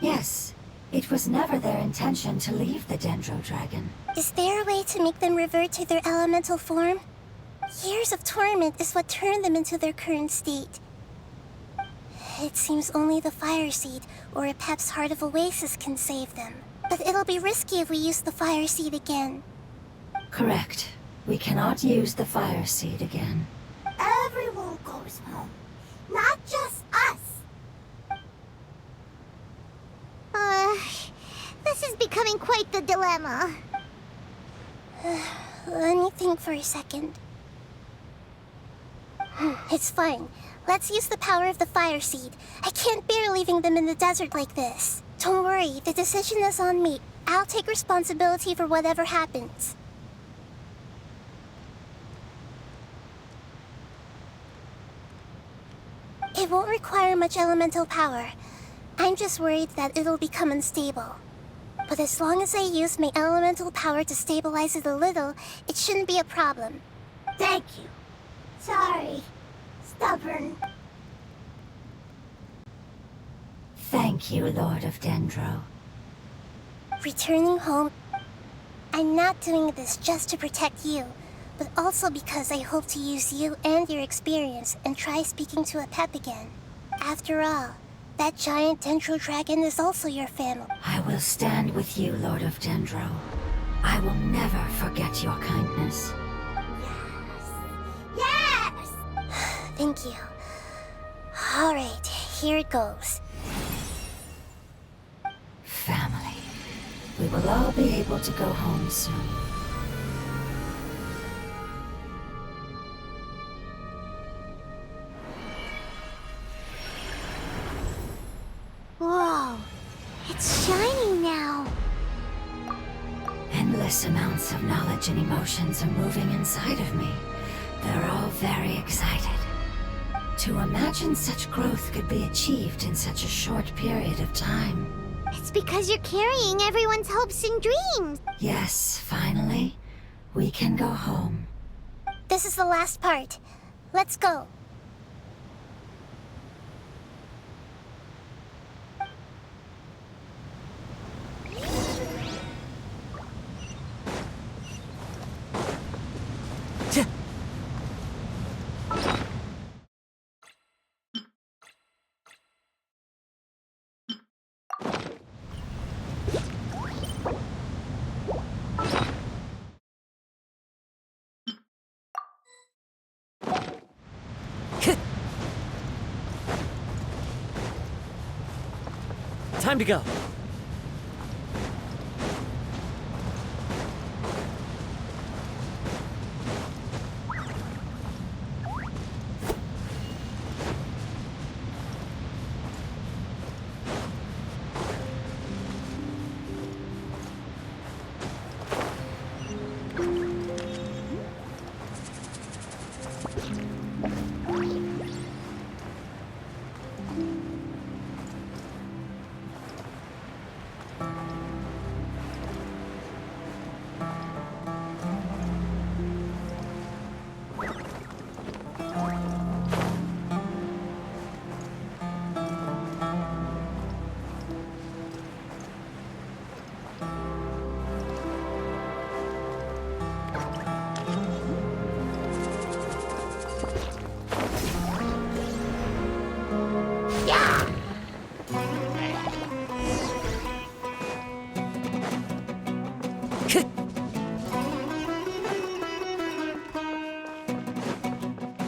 Yes, it was never their intention to leave the Dendro Dragon. Is there a way to make them revert to their elemental form? Years of torment is what turned them into their current state. It seems only the fire seed or a Pep's Heart of Oasis can save them. But it'll be risky if we use the fire seed again. Correct. We cannot use the fire seed again. Everyone goes home. Not just us. This is becoming quite the dilemma. Let me think for a second. It's fine. Let's use the power of the fire seed. I can't bear leaving them in the desert like this. Don't worry, the decision is on me. I'll take responsibility for whatever happens. It won't require much elemental power. I'm just worried that it'll become unstable. But as long as I use my elemental power to stabilize it a little, it shouldn't be a problem. Thank you. Sorry. Stubborn. Thank you, Lord of Dendro. Returning home, I'm not doing this just to protect you, but also because I hope to use you and your experience and try speaking to a Pep again. After all, that giant Dendro dragon is also your family. I will stand with you, Lord of Dendro. I will never forget your kindness. Yes! Thank you. Alright, here it goes. Family. We will all be able to go home soon. Whoa, it's shining now. Endless amounts of knowledge and emotions are moving inside of me. They're all very excited. To imagine such growth could be achieved in such a short period of time. It's because you're carrying everyone's hopes and dreams. Yes, finally, we can go home. This is the last part. Let's go. Time to go.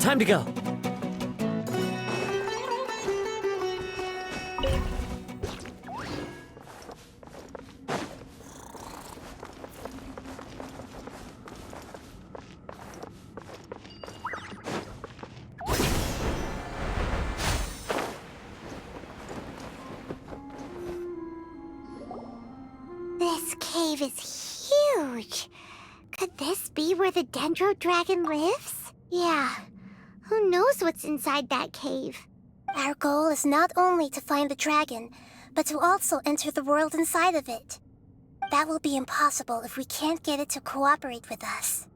Time to go. This cave is huge. Could this be where the Dendro Dragon lives? Yeah. Who knows what's inside that cave? Our goal is not only to find the dragon, but to also enter the world inside of it. That will be impossible if we can't get it to cooperate with us.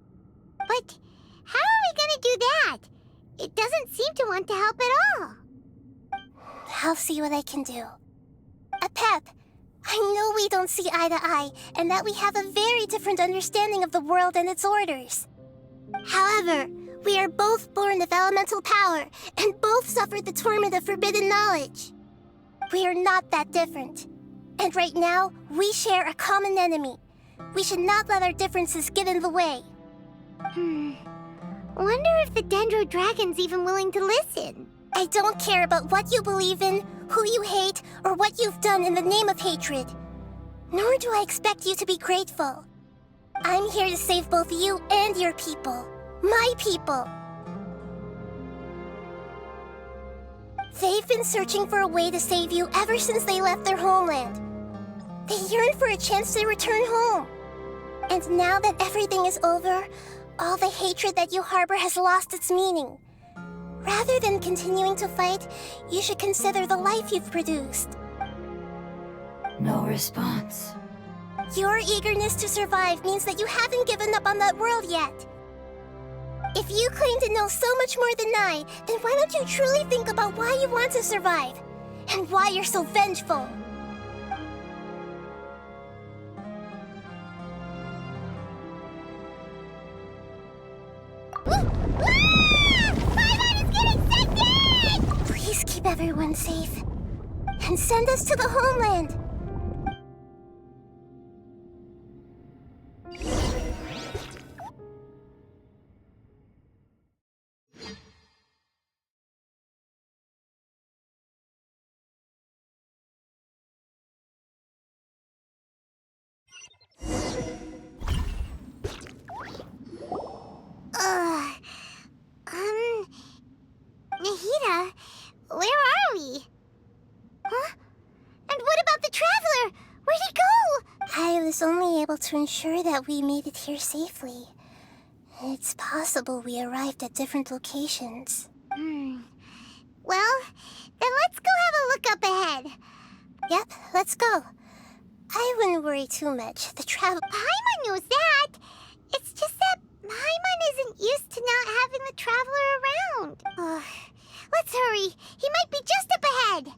But how are we gonna do that? It doesn't seem to want to help at all. I'll see what I can do. Pep, I know we don't see eye to eye, and that we have a very different understanding of the world and its orders. However, we are both born of elemental power, and both suffered the torment of forbidden knowledge. We are not that different. And right now, we share a common enemy. We should not let our differences get in the way. Wonder if the Dendro Dragon's even willing to listen. I don't care about what you believe in, who you hate, or what you've done in the name of hatred. Nor do I expect you to be grateful. I'm here to save both you and your people. My people. They've been searching for a way to save you ever since they left their homeland. They yearn for a chance to return home. And now that everything is over, all the hatred that you harbor has lost its meaning. Rather than continuing to fight, you should consider the life you've produced. No response. Your eagerness to survive means that you haven't given up on that world yet. If you claim to know so much more than I, then why don't you truly think about why you want to survive? and why you're so vengeful. Paimon is getting sucked in! Please keep everyone safe. And send us to the homeland. Nahida, where are we? Huh? And what about the Traveler? Where'd he go? I was only able to ensure that we made it here safely. It's possible we arrived at different locations. Well, then let's go have a look up ahead. Yep, let's go. I wouldn't worry too much. The Paimon knows that. It's just that Paimon isn't used to not having the Traveler around. Let's hurry. He might be just up ahead.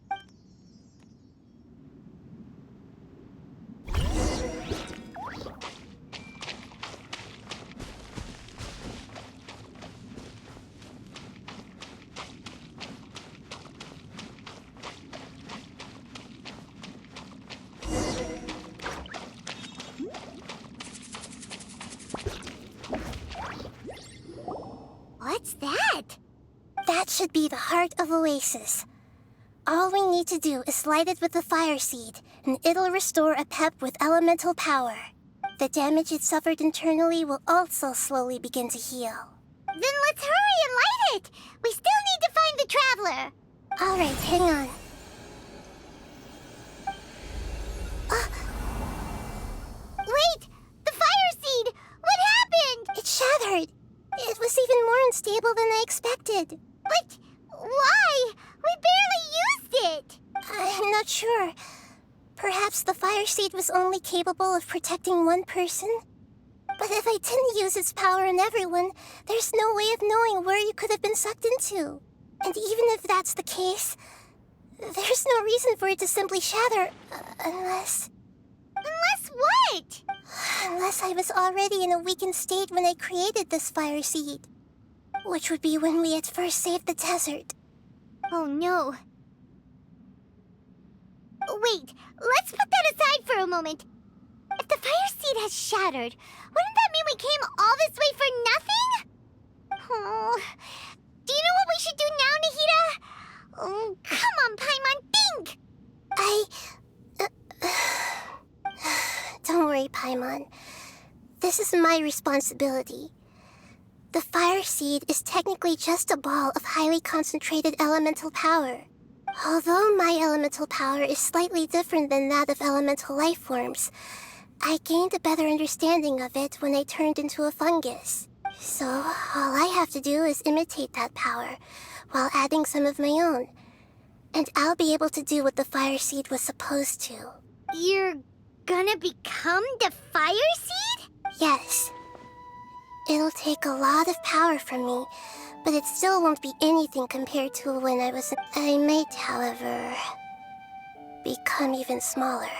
What's that? That should be the heart of Oasis. All we need to do is light it with the fire seed, and it'll restore a pep with elemental power. The damage it suffered internally will also slowly begin to heal. Then let's hurry and light it! We still need to find the Traveler! Alright, hang on. Wait! The fire seed! What happened? It shattered! It was even more unstable than I expected. But why? We barely used it! I'm not sure. Perhaps the fire seed was only capable of protecting one person? But if I didn't use its power on everyone, there's no way of knowing where you could have been sucked into. And even if that's the case, there's no reason for it to simply shatter, unless... Unless what? Unless I was already in a weakened state when I created this fire seed. Which would be when we had first saved the desert. Oh no. Wait, let's put that aside for a moment. If the fire seed has shattered, wouldn't that mean we came all this way for nothing? Oh, do you know what we should do now, Nahida? Oh, come on, Paimon, think! Don't worry, Paimon. This is my responsibility. The fire seed is technically just a ball of highly concentrated elemental power. Although my elemental power is slightly different than that of elemental life forms, I gained a better understanding of it when I turned into a fungus. So, all I have to do is imitate that power, while adding some of my own. And I'll be able to do what the fire seed was supposed to. You're gonna become the fire seed? Yes. It'll take a lot of power from me, but it still won't be anything compared to when I was... I might, however, become even smaller.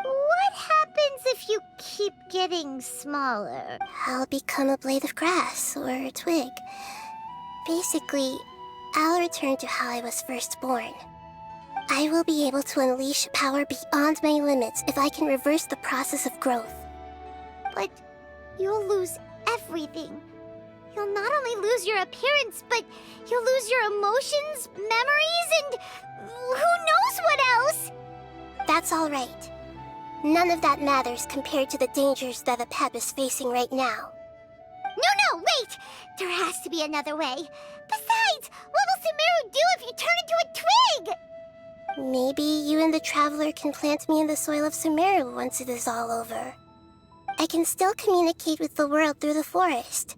What happens if you keep getting smaller? I'll become a blade of grass or a twig. Basically, I'll return to how I was first born. I will be able to unleash power beyond my limits if I can reverse the process of growth. But you'll lose everything. You'll not only lose your appearance, but you'll lose your emotions, memories, and who knows what else? That's all right. None of that matters compared to the dangers that a pep is facing right now. No, wait! There has to be another way. Besides, what will Sumeru do if you turn into a twig? Maybe you and the Traveler can plant me in the soil of Sumeru once it is all over. I can still communicate with the world through the forest.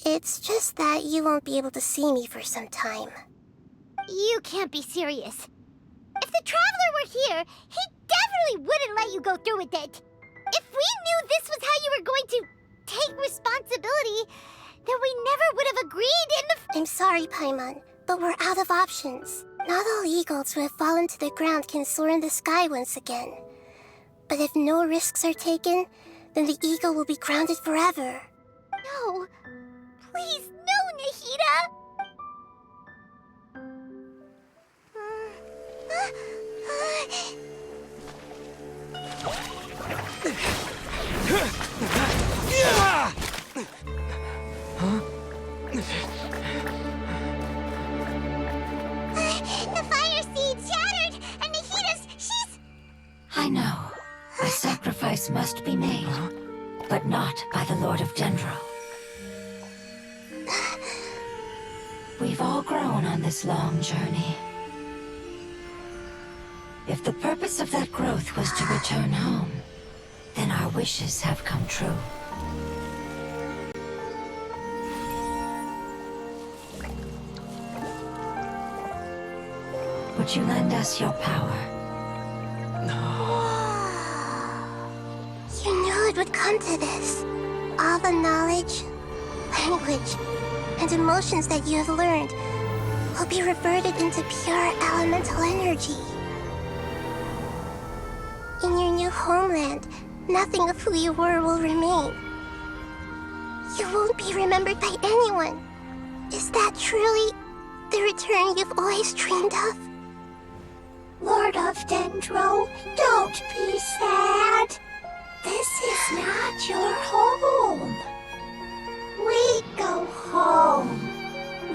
It's just that you won't be able to see me for some time. You can't be serious. If the Traveler were here, he definitely wouldn't let you go through with it. If we knew this was how you were going to take responsibility, then we never would have agreed in the... I'm sorry, Paimon, but we're out of options. Not all eagles who have fallen to the ground can soar in the sky once again. But if no risks are taken, then the eagle will be grounded forever. No. Please, no, Nahida! The fire seed shattered, and she's... I know. A sacrifice must be made, but not by the Lord of Dendro. We've all grown on this long journey. If the purpose of that growth was to return home, then our wishes have come true. Would you lend us your power? You knew it would come to this. All the knowledge, language, and emotions that you have learned will be reverted into pure elemental energy. In your new homeland, nothing of who you were will remain. You won't be remembered by anyone. Is that truly the return you've always dreamed of? Lord of Dendro, don't be sad. This is not your home. We go home.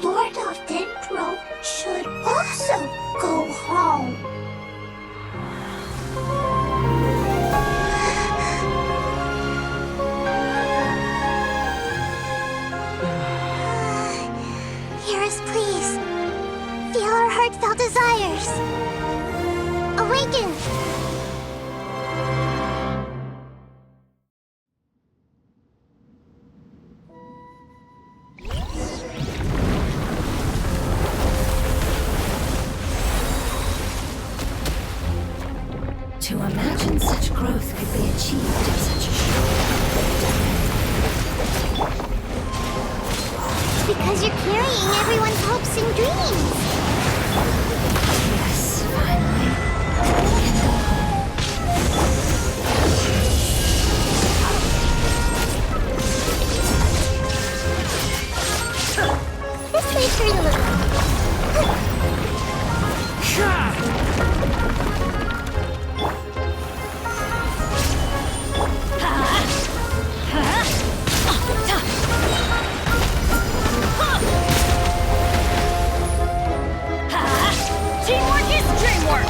Lord of Dendro should also go home. Hear us, please. Feel our heartfelt desires. Awaken! To imagine such growth could be achieved in such a short time. Because you're carrying everyone's hopes and dreams. Yes, finally. We can go home. This way, Turtle. Teamwork is dreamwork!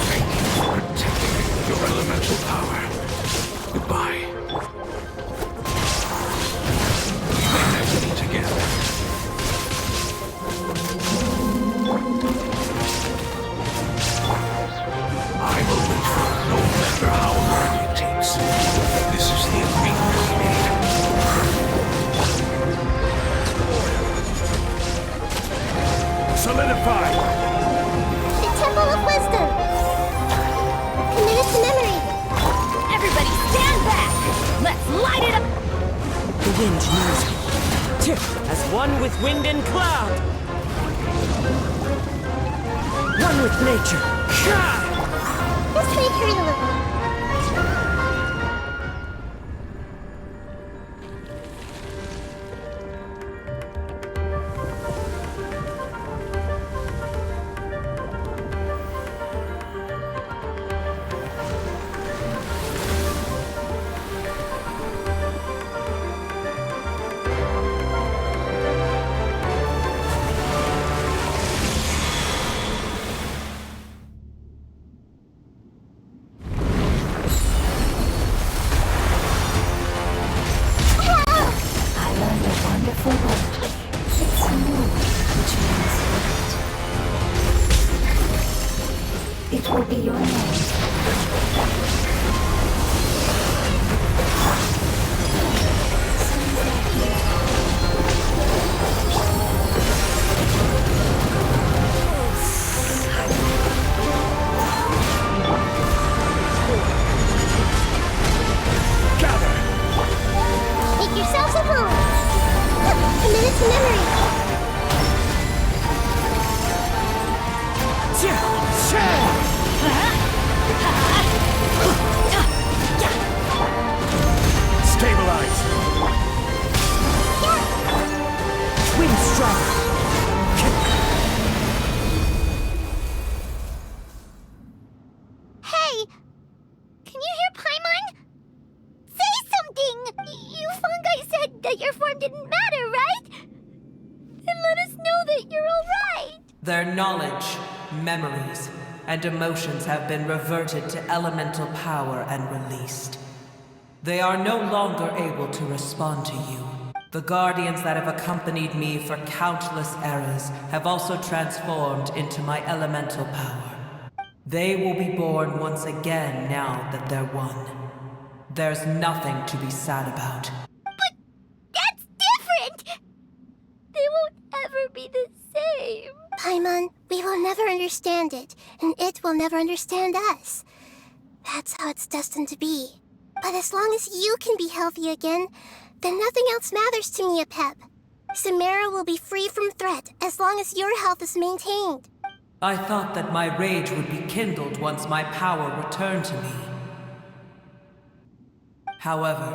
Thank you for protecting your elemental power. Goodbye. We may never meet again. I will live, no matter how long it takes. This is the agreement we made. Solidify! The Temple of Wisdom. Committed to memory. Everybody stand back! Let's light it up! The wind knows me. Tip as one with wind and cloud. One with nature. This way, Turtle. It will be your name. into memory. Stabilize! Twin strike! Hey! Can you hear Paimon? Say something! You fungi said that your form didn't matter, right? Then let us know that you're alright! Their knowledge, memories, and emotions have been reverted to elemental power and released. They are no longer able to respond to you. The guardians that have accompanied me for countless eras have also transformed into my elemental power. They will be born once again now that they're one. There's nothing to be sad about. But that's different! They won't ever be the same. Paimon, we will never understand it, and it will never understand us. That's how it's destined to be. But as long as you can be healthy again, then nothing else matters to me, Apep. Samara will be free from threat as long as your health is maintained. I thought that my rage would be kindled once my power returned to me. However,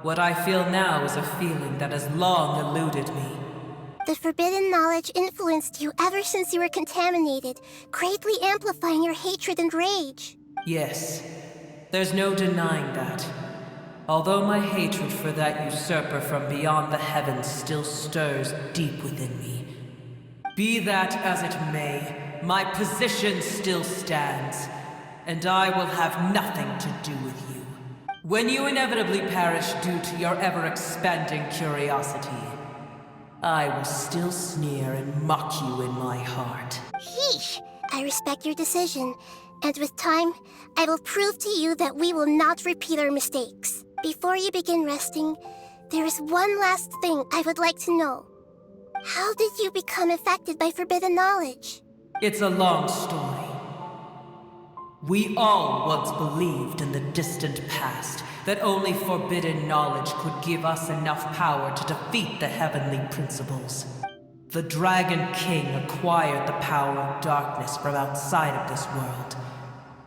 what I feel now is a feeling that has long eluded me. The forbidden knowledge influenced you ever since you were contaminated, greatly amplifying your hatred and rage. Yes, there's no denying that. Although my hatred for that usurper from beyond the heavens still stirs deep within me. Be that as it may, my position still stands, and I will have nothing to do with you. When you inevitably perish due to your ever-expanding curiosity, I will still sneer and mock you in my heart. Heesh! I respect your decision, and with time, I will prove to you that we will not repeat our mistakes. Before you begin resting, there is one last thing I would like to know. How did you become affected by forbidden knowledge? It's a long story. We all once believed in the distant past that only forbidden knowledge could give us enough power to defeat the heavenly principles. The Dragon King acquired the power of darkness from outside of this world,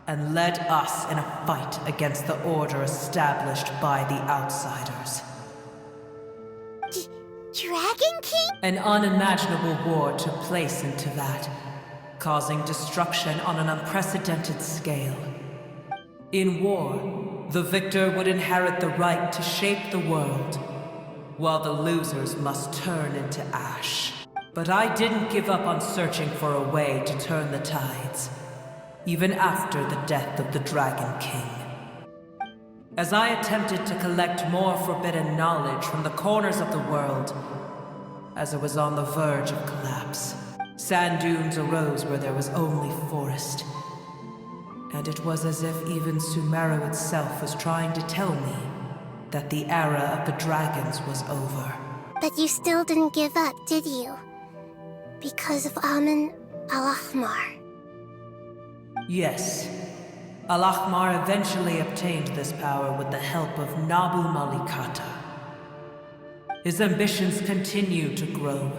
and led us in a fight against the order established by the outsiders. Dragon King? An unimaginable war took place into that, causing destruction on an unprecedented scale. In war, the victor would inherit the right to shape the world, while the losers must turn into ash. But I didn't give up on searching for a way to turn the tides, even after the death of the Dragon King. As I attempted to collect more forbidden knowledge from the corners of the world, as it was on the verge of collapse, sand dunes arose where there was only forest. And it was as if even Sumeru itself was trying to tell me that the era of the dragons was over. But you still didn't give up, did you? Because of Amun Al-Ahmar. Yes. Al-Ahmar eventually obtained this power with the help of Nabu Malikata. His ambitions continued to grow,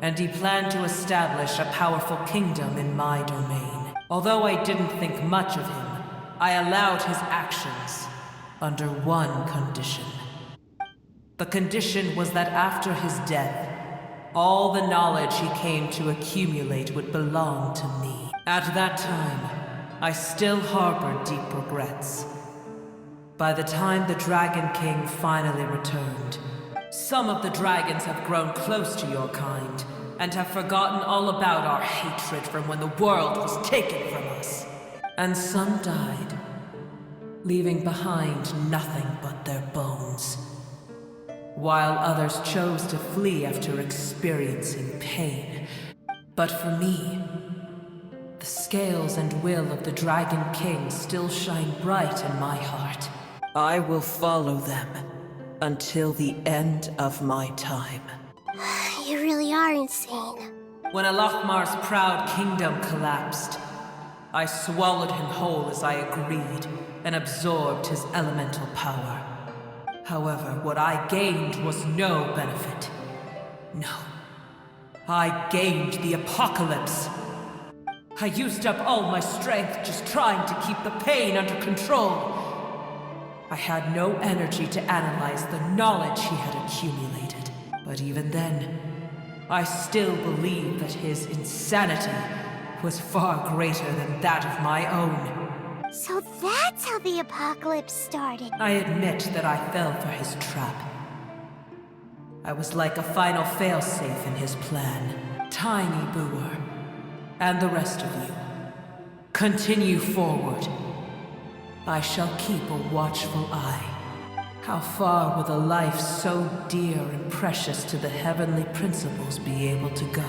and he planned to establish a powerful kingdom in my domain. Although I didn't think much of him, I allowed his actions under one condition. The condition was that after his death, all the knowledge he came to accumulate would belong to me. At that time, I still harbored deep regrets. By the time the Dragon King finally returned, some of the dragons have grown close to your kind, and have forgotten all about our hatred from when the world was taken from us. And some died, leaving behind nothing but their bones, while others chose to flee after experiencing pain. But for me, the scales and will of the Dragon King still shine bright in my heart. I will follow them until the end of my time. You really are insane. When Al-Ahmar's proud kingdom collapsed, I swallowed him whole as I agreed and absorbed his elemental power. However, what I gained was no benefit. No. I gained the apocalypse. I used up all my strength just trying to keep the pain under control. I had no energy to analyze the knowledge he had accumulated. But even then, I still believe that his insanity was far greater than that of my own. So that's how the apocalypse started. I admit that I fell for his trap. I was like a final failsafe in his plan. Tiny Booer, and the rest of you, continue forward. I shall keep a watchful eye. How far will a life so dear and precious to the heavenly principles be able to go?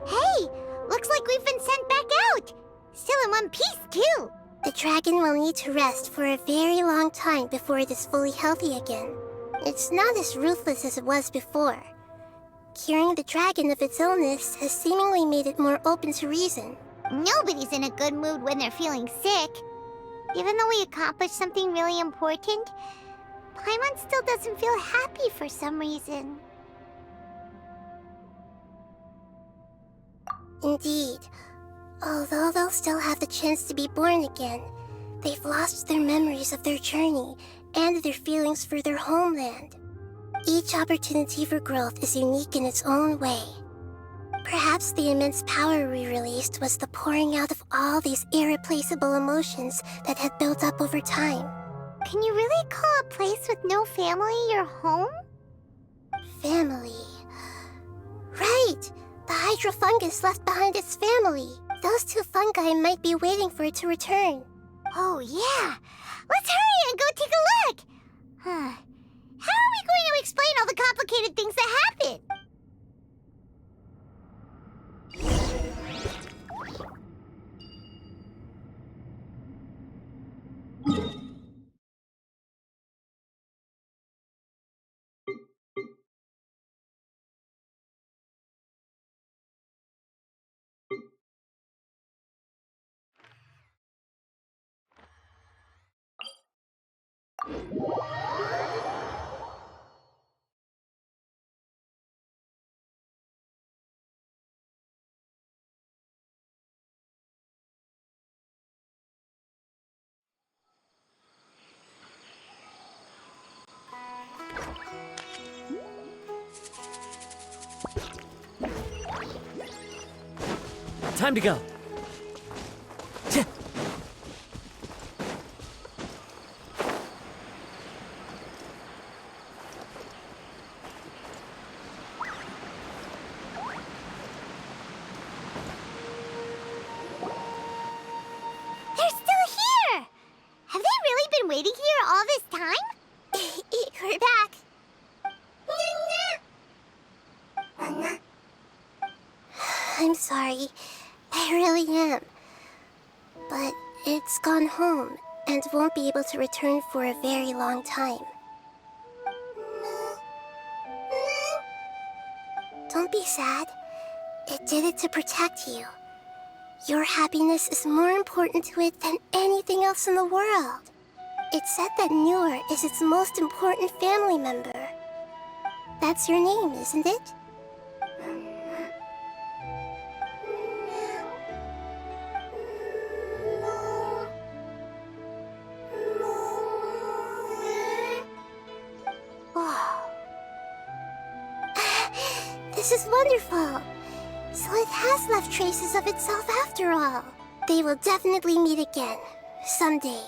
Hey! Looks like we've been sent back out! Still in one piece, too! The dragon will need to rest for a very long time before it is fully healthy again. It's not as ruthless as it was before. Curing the dragon of its illness has seemingly made it more open to reason. Nobody's in a good mood when they're feeling sick. Even though we accomplished something really important, Paimon still doesn't feel happy for some reason. Indeed. Although they'll still have the chance to be born again, they've lost their memories of their journey and their feelings for their homeland. Each opportunity for growth is unique in its own way. Perhaps the immense power we released was the pouring out of all these irreplaceable emotions that had built up over time. Can you really call a place with no family your home? Family. Right! The Hydra fungus left behind its family. Those two fungi might be waiting for it to return. Oh, yeah! Let's hurry and go take a look! How are we going to explain all the complicated things that happen? Time to go. They're still here! Have they really been waiting here all this time? We're back. I'm sorry. I really am. But it's gone home and won't be able to return for a very long time. Don't be sad. It did it to protect you. Your happiness is more important to it than anything else in the world. It's said that Newer is its most important family member. That's your name, isn't it? This is wonderful. So it has left traces of itself after all. They will definitely meet again, someday.